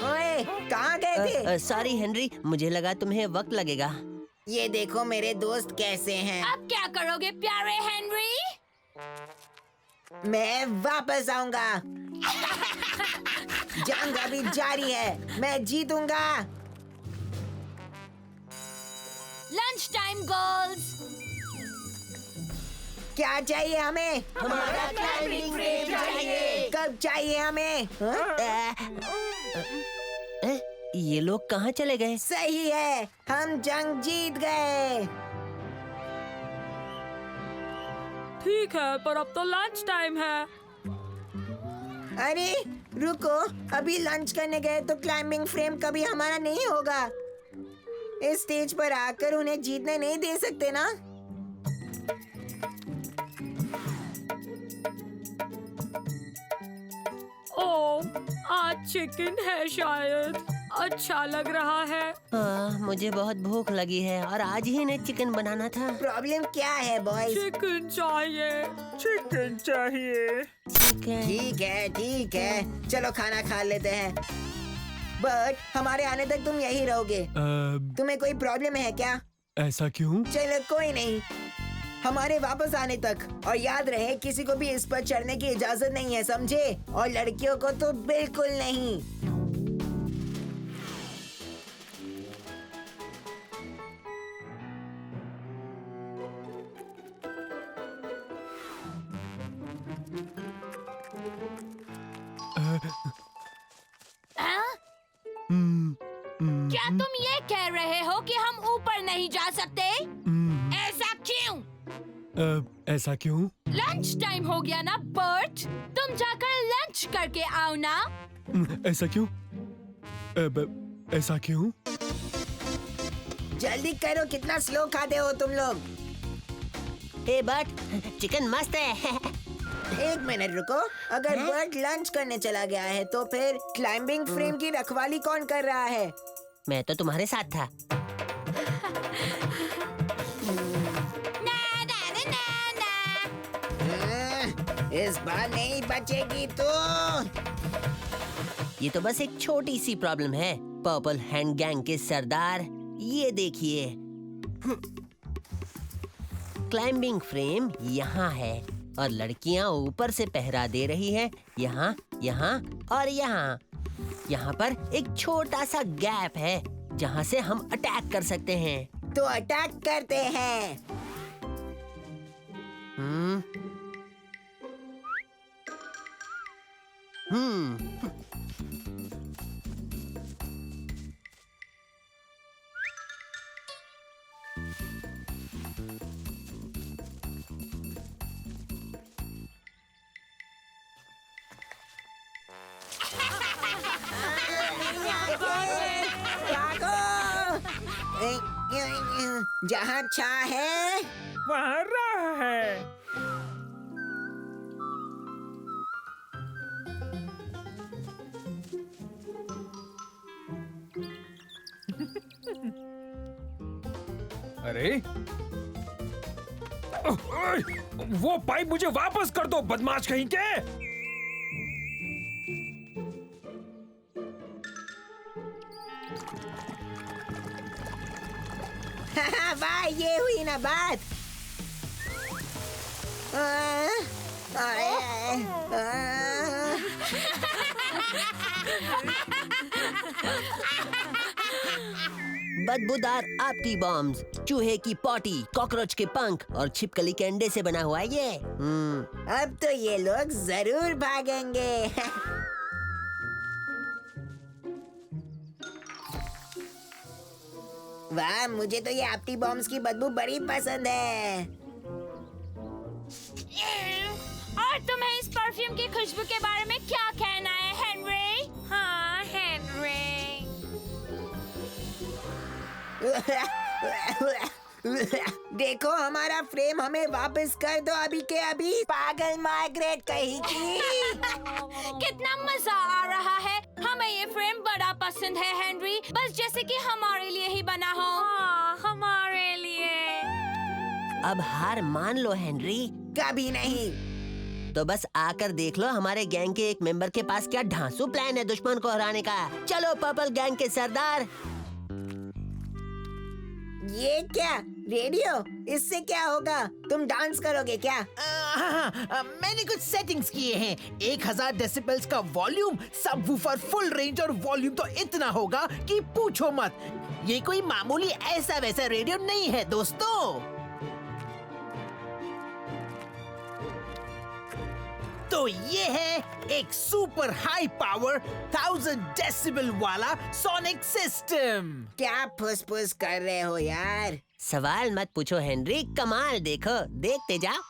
Speaker 3: ओए कहाँ गए थे?
Speaker 6: सॉरी हेनरी, मुझे लगा तुम्हें वक्त लगेगा।
Speaker 3: ये देखो मेरे दोस्त कैसे हैं।
Speaker 4: अब क्या करोगे प्यारे हेनरी?
Speaker 3: मैं वापस आऊंगा। जंग अभी जारी है, मैं जीतूंगा।
Speaker 4: Lunch time girls.
Speaker 3: क्या चाहिए हमें?
Speaker 6: हमारा क्लाइंबिंग फ्रेम चाहिए।
Speaker 3: कब चाहिए हमें?
Speaker 6: ये लोग कहाँ चले गए?
Speaker 3: सही है, हम जंग जीत गए।
Speaker 10: ठीक है, पर अब तो लंच टाइम है।
Speaker 3: अरे रुको, अभी लंच करने गए तो क्लाइंबिंग फ्रेम कभी हमारा नहीं होगा। इस स्टेज पर आकर उन्हें जीतने नहीं दे सकते ना।
Speaker 10: ओह, आज चिकन है शायद। अच्छा लग रहा है।
Speaker 6: मुझे बहुत भूख लगी है और आज ही ने चिकन बनाना था।
Speaker 3: प्रॉब्लम क्या है बॉयज?
Speaker 10: चिकन चाहिए।
Speaker 2: चिकन चाहिए।
Speaker 3: ठीक है, चलो खाना खा लेते हैं। बट हमारे आने तक तुम यही रहोगे। तुम्हें कोई प्रॉब्लम है क्या?
Speaker 9: ऐसा क्यों?
Speaker 3: चलो कोई नहीं, हमारे वापस आने तक। और याद रहे, किसी को भी इस पर चढ़ने की इजाजत नहीं है, समझे? और लड़कियों को तो बिल्कुल नहीं।
Speaker 4: क्या तुम ये कह रहे हो कि हम ऊपर नहीं जा सकते? ऐसा क्यों?
Speaker 9: ऐसा क्यों?
Speaker 4: लंच टाइम हो गया ना बर्ट, तुम जाकर लंच करके आओ ना।
Speaker 9: ऐसा क्यों? ऐसा क्यों?
Speaker 3: जल्दी करो, कितना स्लो खाते हो तुम लोग।
Speaker 6: हे बट, चिकन मस्त है।
Speaker 3: एक मिनट रुको, अगर बर्ट लंच करने चला गया है तो फिर क्लाइंबिंग फ्रेम की रखवाली कौन कर रहा है?
Speaker 6: मैं तो तुम्हारे साथ था।
Speaker 3: इस बार नहीं बचेगी तो।
Speaker 6: ये तो बस एक छोटी सी प्रॉब्लम है। पर्पल हैंड गैंग के सरदार, ये देखिए। क्लाइंबिंग फ्रेम यहाँ है और लड़कियाँ ऊपर से पहरा दे रही है, यहाँ, यहाँ और यहाँ। यहाँ पर एक छोटा सा गैप है जहाँ से हम अटैक कर सकते हैं।
Speaker 3: तो अटैक करते हैं। जहाँ छा है
Speaker 2: वहाँ राह है। अरे वो पाइप मुझे वापस कर दो, बदमाश कहीं के।
Speaker 3: वाह, ये हुई ना बात।
Speaker 6: बदबूदार आपटी बॉम्ब्स, चूहे की पॉटी, कॉकरोच के पंख और छिपकली के अंडे से बना हुआ है ये।
Speaker 3: अब तो ये लोग जरूर भागेंगे। वाह, मुझे तो ये आपटी बॉम्ब्स की बदबू बड़ी पसंद है।
Speaker 4: और तुम्हें इस परफ्यूम की खुशबू के बारे में क्या कहना है हेनरी? हाँ हेनरी।
Speaker 3: देखो, हमारा फ्रेम हमें वापस कर दो अभी के अभी। पागल मार्गरेट कहीं की।
Speaker 4: कितना मजा आ रहा है। हमें ये फ्रेम बड़ा पसंद है हेनरी, बस जैसे कि हमारे लिए ही बना हो।
Speaker 10: हाँ, हमारे लिए।
Speaker 6: अब हार मान लो हेनरी।
Speaker 3: कभी नहीं।
Speaker 6: तो बस आकर देख लो हमारे गैंग के एक मेंबर के पास क्या ढांसू प्लान है दुश्मन को हराने का। चलो पर्पल गैंग के सरदार।
Speaker 3: ये क्या रेडियो? इससे क्या होगा? तुम डांस करोगे क्या?
Speaker 8: मैंने कुछ सेटिंग्स किए हैं। 1000 डेसिबल्स का वॉल्यूम, सबवूफर फुल रेंज और वॉल्यूम तो इतना होगा कि पूछो मत। ये कोई मामूली ऐसा वैसा रेडियो नहीं है दोस्तों। तो ये है एक सुपर हाई पावर 1000 डेसिबल वाला सोनिक सिस्टम।
Speaker 3: क्या फुस-फुस कर रहे हो यार?
Speaker 6: सवाल मत पूछो हेनरी, कमाल देखो, देखते जाओ।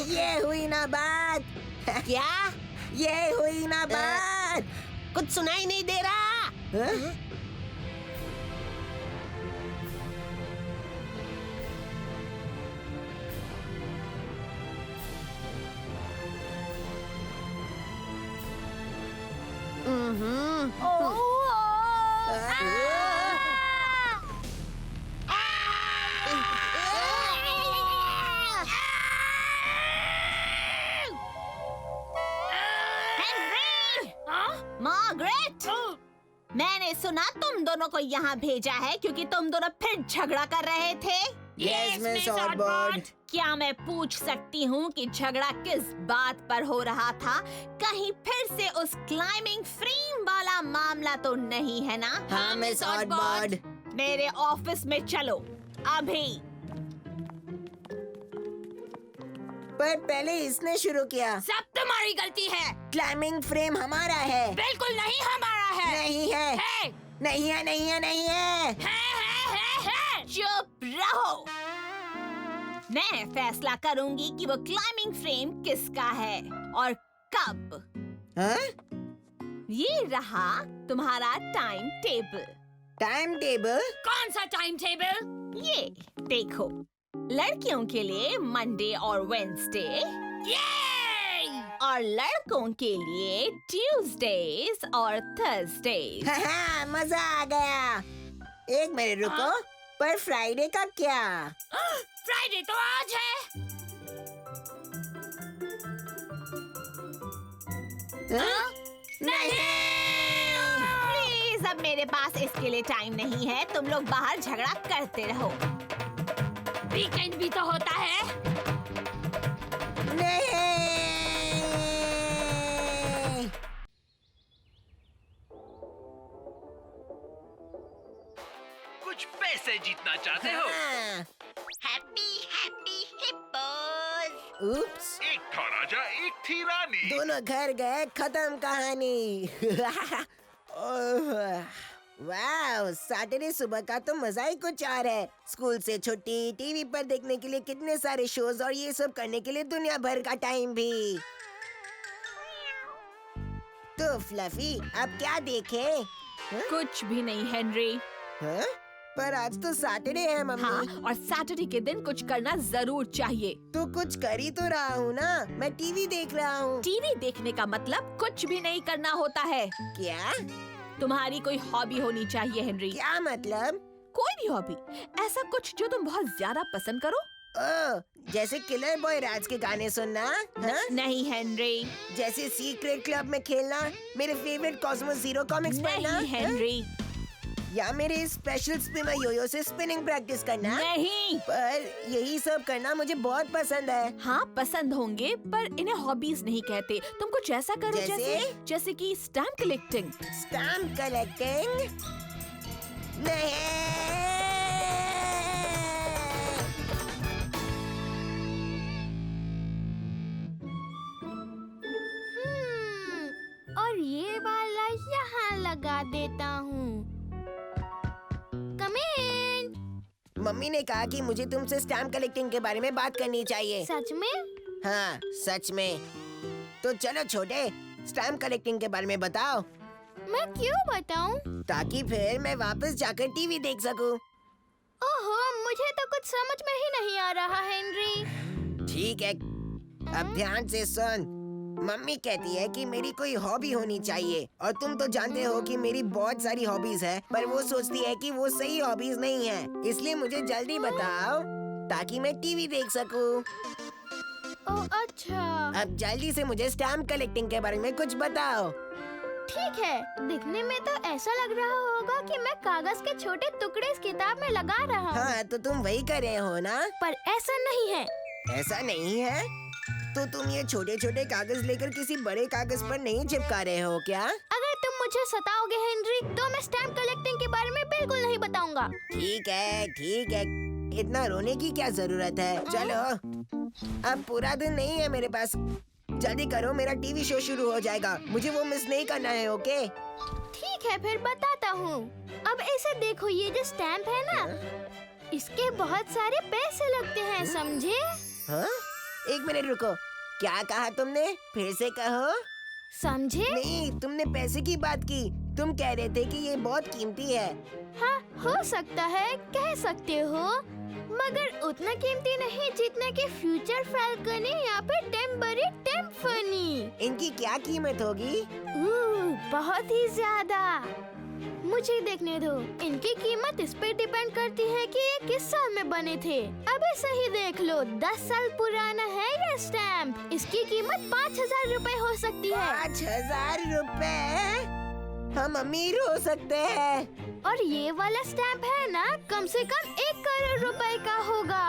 Speaker 3: ये हुई ना बात।
Speaker 6: क्या?
Speaker 3: ये हुई ना बात।
Speaker 6: कुछ सुनाई नहीं दे रहा।
Speaker 3: हाँ?
Speaker 4: मार्गरेट, मैंने सुना तुम दोनों को यहाँ भेजा है क्योंकि तुम दोनों फिर झगड़ा कर रहे थे।
Speaker 3: Yes, Miss Oddbird.
Speaker 4: क्या मैं पूछ सकती हूँ कि झगड़ा किस बात पर हो रहा था? कहीं फिर से उस क्लाइंबिंग फ्रेम वाला मामला तो नहीं है ना?
Speaker 3: हाँ मिस ऑडबर्ड।
Speaker 4: मेरे ऑफिस में चलो अभी।
Speaker 3: पर पहले इसने शुरू किया।
Speaker 10: सब तुम्हारी गलती है।
Speaker 3: क्लाइंबिंग फ्रेम हमारा है।
Speaker 10: बिल्कुल नहीं हमारा है।
Speaker 3: नहीं है।
Speaker 10: है।
Speaker 3: नहीं है, नहीं है, नहीं है।
Speaker 10: है।
Speaker 4: चुप रहो। मैं फैसला करूंगी कि वो क्लाइंबिंग फ्रेम किसका है और कब।
Speaker 3: हाँ?
Speaker 4: ये रहा तुम्हारा टाइम टेबल।
Speaker 3: Time table?
Speaker 10: कौन सा टाइम टेबल?
Speaker 4: ये देखो, लड़कियों के लिए मंडे और वेडनेसडे, और लड़कों के लिए ट्यूसडेज और थर्सडेज।
Speaker 3: हाँ, मजा आ गया। एक मिनट रुको, पर फ्राइडे का क्या?
Speaker 10: फ्राइडे तो आज है।
Speaker 3: हाँ?
Speaker 10: नहीं।
Speaker 4: प्लीज, अब मेरे पास इसके लिए टाइम नहीं है। तुम लोग बाहर झगड़ा करते रहो।
Speaker 10: वीकेंड भी तो होता है।
Speaker 3: नहीं।
Speaker 2: कुछ पैसे जीतना चाहते हो?
Speaker 3: हाँ।
Speaker 6: Happy happy hippos.
Speaker 3: उप्स,
Speaker 2: एक था राजा, एक थी रानी।
Speaker 3: दोनों घर गए, खत्म कहानी। वाह, सैटरडे सुबह का तो मजा ही कुछ और है। स्कूल से छुट्टी, टीवी पर देखने के लिए कितने सारे शोज और ये सब करने के लिए दुनिया भर का टाइम भी। तो फ्लफी, अब क्या देखे?
Speaker 4: कुछ भी नहीं हेनरी।
Speaker 3: हाँ? पर आज तो सैटरडे है मम्मी।
Speaker 4: हाँ, और सैटरडे के दिन कुछ करना जरूर चाहिए।
Speaker 3: तो कुछ कर ही तो रहा हूँ ना, मैं टीवी देख रहा हूँ।
Speaker 4: टीवी देखने का मतलब कुछ भी नहीं करना होता है।
Speaker 3: क्या?
Speaker 4: तुम्हारी कोई हॉबी होनी चाहिए हेनरी।
Speaker 3: क्या मतलब?
Speaker 4: कोई भी हॉबी, ऐसा कुछ जो तुम बहुत ज्यादा पसंद करो।
Speaker 3: ओह, जैसे किलर बॉय राज के गाने सुनना। हाँ?
Speaker 4: नहीं हेनरी।
Speaker 3: जैसे सीक्रेट क्लब में खेलना, मेरे फेवरेट कॉस्मोस जीरो कॉमिक्स पढ़ना।
Speaker 4: नहीं हेनरी।
Speaker 3: या मेरे स्पेशल स्पिनर योयो से स्पिनिंग प्रैक्टिस करना।
Speaker 4: नहीं।
Speaker 3: पर यही सब करना मुझे बहुत पसंद है।
Speaker 4: हाँ, पसंद होंगे, पर इन्हें हॉबीज नहीं कहते। तुम कुछ ऐसा करो जैसे कि स्टैम्प कलेक्टिंग।
Speaker 3: Stamp collecting? नहीं।
Speaker 7: और ये वाला यहाँ लगा देता हूँ। Come in।
Speaker 3: मम्मी ने कहा कि मुझे तुमसे स्टैम्प कलेक्टिंग के बारे में बात करनी चाहिए।
Speaker 7: सच में?
Speaker 3: हाँ, सच में। तो चलो छोटे, स्टैम्प कलेक्टिंग के बारे में बताओ।
Speaker 7: मैं क्यों बताऊं?
Speaker 3: ताकि फिर मैं वापस जाकर टीवी देख सकूं।
Speaker 7: ओहो, मुझे तो कुछ समझ में ही नहीं आ रहा हेनरी।
Speaker 3: ठीक है, अब ध्यान से सुन। मम्मी कहती है कि मेरी कोई हॉबी होनी चाहिए और तुम तो जानते हो कि मेरी बहुत सारी हॉबीज है, पर वो सोचती है कि वो सही हॉबीज नहीं है। इसलिए मुझे जल्दी बताओ ताकि मैं टीवी देख सकूं।
Speaker 7: ओह अच्छा,
Speaker 3: अब जल्दी से मुझे स्टैम्प कलेक्टिंग के बारे में कुछ बताओ।
Speaker 7: ठीक है। दिखने में तो ऐसा लग रहा होगा कि मैं कागज के छोटे टुकड़े इस किताब में लगा रहा हूँ।
Speaker 3: हाँ, तो तुम वही कर रहे हो ना?
Speaker 7: पर ऐसा नहीं है।
Speaker 3: ऐसा नहीं है? तो तुम ये छोटे छोटे कागज लेकर किसी बड़े कागज पर नहीं चिपका रहे हो क्या?
Speaker 7: अगर तुम मुझे सताओगे हेनरी, तो मैं स्टैम्प कलेक्टिंग के बारे में बिल्कुल नहीं बताऊंगा।
Speaker 3: ठीक है, इतना रोने की क्या जरूरत है। चलो, अब पूरा दिन नहीं है मेरे पास, जल्दी करो, मेरा टीवी शो शुरू हो जाएगा, मुझे वो मिस नहीं करना है। ओके
Speaker 7: ठीक है, फिर बताता हूँ। अब ऐसे देखो, ये जो स्टैम्प है ना, इसके बहुत सारे पैसे लगते हैं, समझे?
Speaker 3: हाँ? एक मिनट रुको, क्या कहा तुमने? फिर से कहो।
Speaker 7: समझे?
Speaker 3: नहीं, तुमने पैसे की बात की। तुम कह रहे थे कि ये बहुत कीमती है।
Speaker 7: हाँ, हो सकता है, कह सकते हो, मगर उतना कीमती नहीं जितना कि फ्यूचर फैल्कनी या फिर टेम्बरी टेम्फनी।
Speaker 3: इनकी क्या कीमत होगी?
Speaker 7: बहुत ही ज्यादा। मुझे देखने दो। इनकी कीमत इस पे डिपेंड करती है कि ये किस साल में बने थे। अभी सही देख लो, 10 साल पुराना है ये स्टैम्प। इसकी कीमत 5,000 रुपए हो सकती है।
Speaker 3: 5,000 रुपए? हम अमीर हो सकते हैं।
Speaker 7: और ये वाला स्टैम्प है ना, कम से कम 1 करोड़ रुपए का होगा।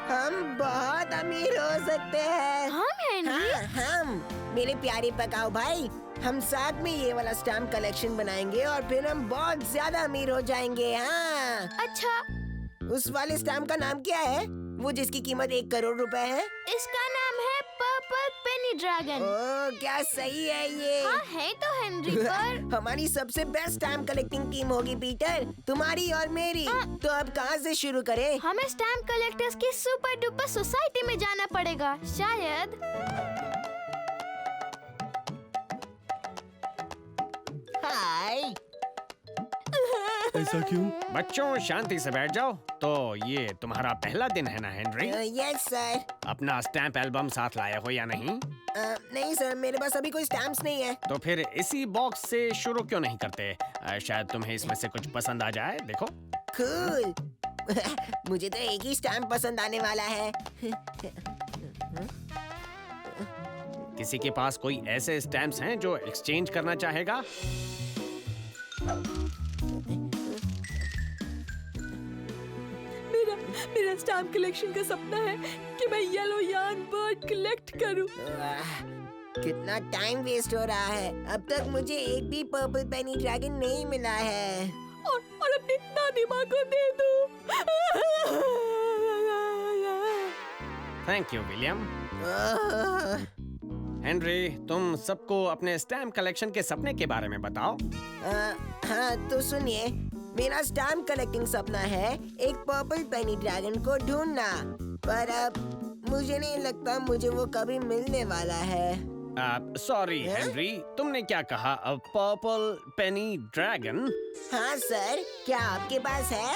Speaker 3: हम बहुत अमीर हो सकते हैं।
Speaker 7: हम हेनरी?
Speaker 3: हाँ, हम। मेरे प्यारे पकाओ भाई, हम साथ में ये वाला स्टैम्प कलेक्शन बनाएंगे और फिर हम बहुत ज्यादा अमीर हो जाएंगे। हाँ।
Speaker 7: अच्छा,
Speaker 3: उस वाले स्टैम्प का नाम क्या है? वो जिसकी कीमत 1 करोड़ रुपए है?
Speaker 7: इसका नाम है पर्पल पेनी ड्रैगन।
Speaker 3: ओह, क्या सही है ये।
Speaker 7: हाँ है तो हेनरी, पर
Speaker 3: हमारी सबसे बेस्ट स्टैम्प कलेक्टिंग टीम होगी पीटर, तुम्हारी और मेरी। तो अब कहाँ से शुरू करें?
Speaker 7: हमें स्टैम्प कलेक्टर्स की सुपर डुपर सोसाइटी में जाना पड़ेगा शायद।
Speaker 3: हाय।
Speaker 9: ऐसा क्यों?
Speaker 2: बच्चों शांति से बैठ जाओ। तो ये तुम्हारा पहला दिन है ना हेनरी?
Speaker 3: Yes sir.
Speaker 2: अपना स्टैम्प एल्बम साथ लाए हो या नहीं?
Speaker 3: नहीं सर, मेरे पास अभी कोई स्टैम्प्स नहीं है।
Speaker 2: तो फिर इसी बॉक्स से शुरू क्यों नहीं करते? शायद तुम्हें इसमें से कुछ पसंद आ जाए। देखो।
Speaker 3: कूल। मुझे तो एक ही स्टैम्प पसंद आने वाला है।
Speaker 2: किसी के पास कोई ऐसे स्टैम्प्स हैं जो एक्सचेंज करना चाहेगा?
Speaker 4: मेरा स्टैम्प कलेक्शन का सपना है कि मैं येलो यार्न बर्ड कलेक्ट करूं।
Speaker 3: कितना टाइम वेस्ट हो रहा है। अब तक मुझे एक भी पर्पल पेनी ड्रैगन नहीं मिला है।
Speaker 4: और अपनी दादी माँ को दे दूं।
Speaker 2: Thank you William. हेनरी, तुम सबको अपने स्टैम्प कलेक्शन के सपने के बारे में बताओ।
Speaker 3: हाँ, तो सुनिए, मेरा स्टैम्प कलेक्टिंग सपना है एक पर्पल पेनी ड्रैगन को ढूंढना, पर अब मुझे नहीं लगता मुझे वो कभी मिलने वाला है।
Speaker 2: सॉरी हेनरी, तुमने क्या कहा? पर्पल पेनी ड्रैगन?
Speaker 3: हाँ सर, क्या आपके पास है?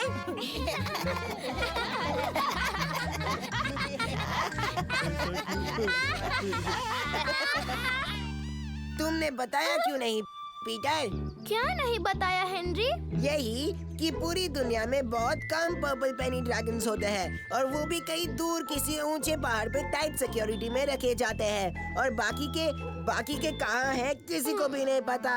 Speaker 3: तुमने बताया क्यों नहीं पीटर?
Speaker 7: क्या नहीं बताया हेनरी?
Speaker 3: यही कि पूरी दुनिया में बहुत कम पर्पल पेनी ड्रैगन्स होते हैं और वो भी कहीं दूर किसी ऊंचे पहाड़ पे टाइट सिक्योरिटी में रखे जाते हैं, और बाकी के कहाँ हैं किसी को भी नहीं पता।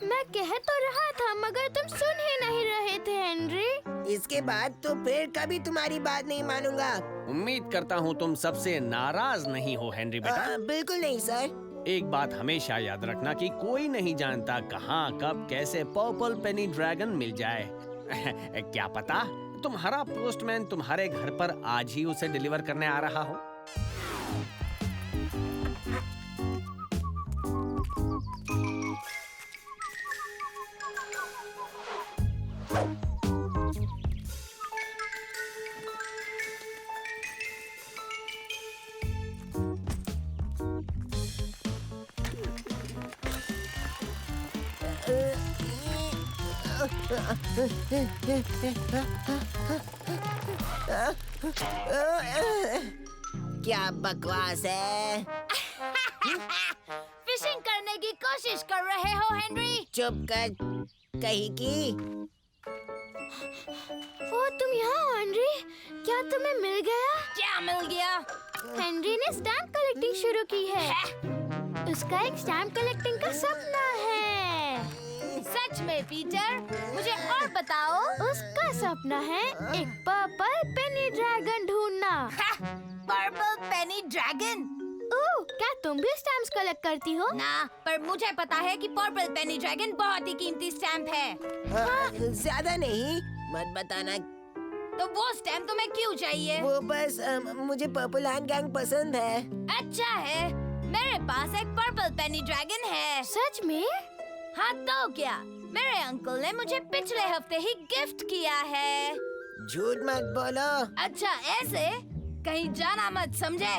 Speaker 7: मैं कह तो रहा था मगर तुम सुन ही नहीं रहे थे हेनरी।
Speaker 3: इसके बाद तो फिर कभी तुम्हारी बात नहीं मानूंगा।
Speaker 2: उम्मीद करता हूँ तुम सबसे नाराज नहीं हो हेनरी बेटा।
Speaker 3: बिल्कुल नहीं सर।
Speaker 2: एक बात हमेशा याद रखना कि कोई नहीं जानता कहाँ कब कैसे पर्पल पेनी ड्रैगन मिल जाए। क्या पता तुम्हारा पोस्टमैन तुम्हारे घर पर आज ही उसे डिलीवर करने आ रहा हो।
Speaker 3: क्या बकवास है।
Speaker 7: फिशिंग करने की कोशिश कर रहे हो हेनरी?
Speaker 3: चुप कर, कहीं की।
Speaker 7: ओ तुम यहाँ हो हेनरी? क्या तुम्हें मिल गया?
Speaker 1: क्या मिल गया?
Speaker 7: हेनरी ने स्टैम्प कलेक्टिंग शुरू की है। उसका एक स्टैम्प कलेक्टिंग का सपना है।
Speaker 1: सच में पीटर, मुझे और बताओ।
Speaker 7: उसका सपना है एक पर्पल पेनी ड्रैगन ढूंढना।
Speaker 1: पर्पल पेनी ड्रैगन?
Speaker 7: ओह, क्या तुम भी स्टैम्प्स कलेक्ट करती हो?
Speaker 1: ना, पर मुझे पता है कि पर्पल पेनी ड्रैगन बहुत ही कीमती स्टैम्प है।
Speaker 3: ज्यादा नहीं, मत बताना।
Speaker 1: तो वो स्टैम्प तुम्हें क्यों चाहिए?
Speaker 3: वो बस मुझे पर्पल हैंड गैंग पसंद है।
Speaker 1: अच्छा है, मेरे पास एक पर्पल पेनी ड्रैगन है।
Speaker 7: सच में?
Speaker 1: हाँ तो क्या, मेरे अंकल ने मुझे पिछले हफ्ते ही गिफ्ट किया है।
Speaker 3: झूठ मत बोलो।
Speaker 1: अच्छा ऐसे, कहीं जाना मत समझे।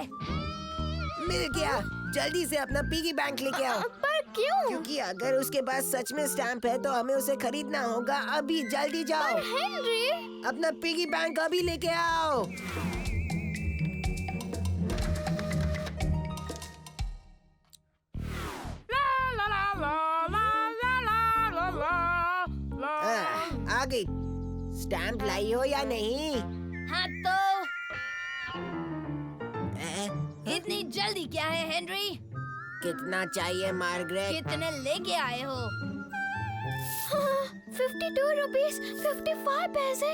Speaker 3: मिल गया, जल्दी से अपना पिगी बैंक लेके आओ।
Speaker 7: पर क्यों?
Speaker 3: क्योंकि अगर उसके पास सच में स्टैम्प है तो हमें उसे खरीदना होगा। अभी जल्दी जाओ।
Speaker 7: हेनरी,
Speaker 3: अपना पिगी बैंक अभी लेके आओ। आ गई। स्टैम्प लाई हो या नहीं?
Speaker 1: हाँ तो इतनी जल्दी क्या है हेनरी?
Speaker 3: कितना चाहिए मार्गरेट?
Speaker 1: कितने लेके आए हो?
Speaker 7: 52 रुपीस 55 पैसे।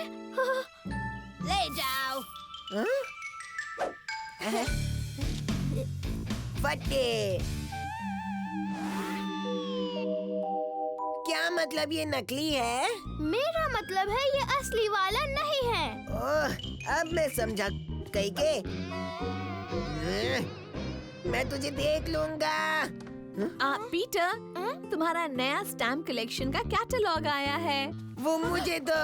Speaker 1: ले जाओ।
Speaker 3: फटे। क्या मतलब ये नकली है?
Speaker 7: मेरा मतलब है ये असली वाला नहीं है।
Speaker 3: ओह, अब मैं समझा कहीं के। मैं तुझे देख लूंगा।
Speaker 4: पीटर, तुम्हारा नया स्टैम्प कलेक्शन का कैटलॉग आया है।
Speaker 3: वो मुझे दो।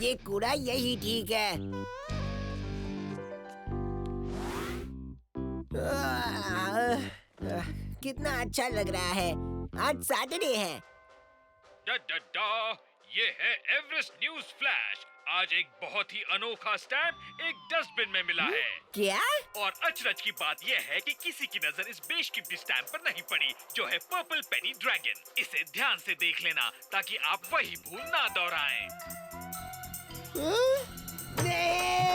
Speaker 3: ये कूड़ा यही ठीक है। कितना अच्छा लग रहा है। आज सैटरडे है।
Speaker 11: ये है एवरेस्ट न्यूज फ्लैश। आज एक बहुत ही अनोखा स्टैम्प एक डस्टबिन में मिला है।
Speaker 3: क्या?
Speaker 11: और अचरज की बात यह है कि किसी की नजर इस बेशकीमती स्टैम्प पर नहीं पड़ी, जो है पर्पल पेनी ड्रैगन। इसे ध्यान से देख लेना ताकि आप वही भूल ना दोहराएं।
Speaker 3: नहीं।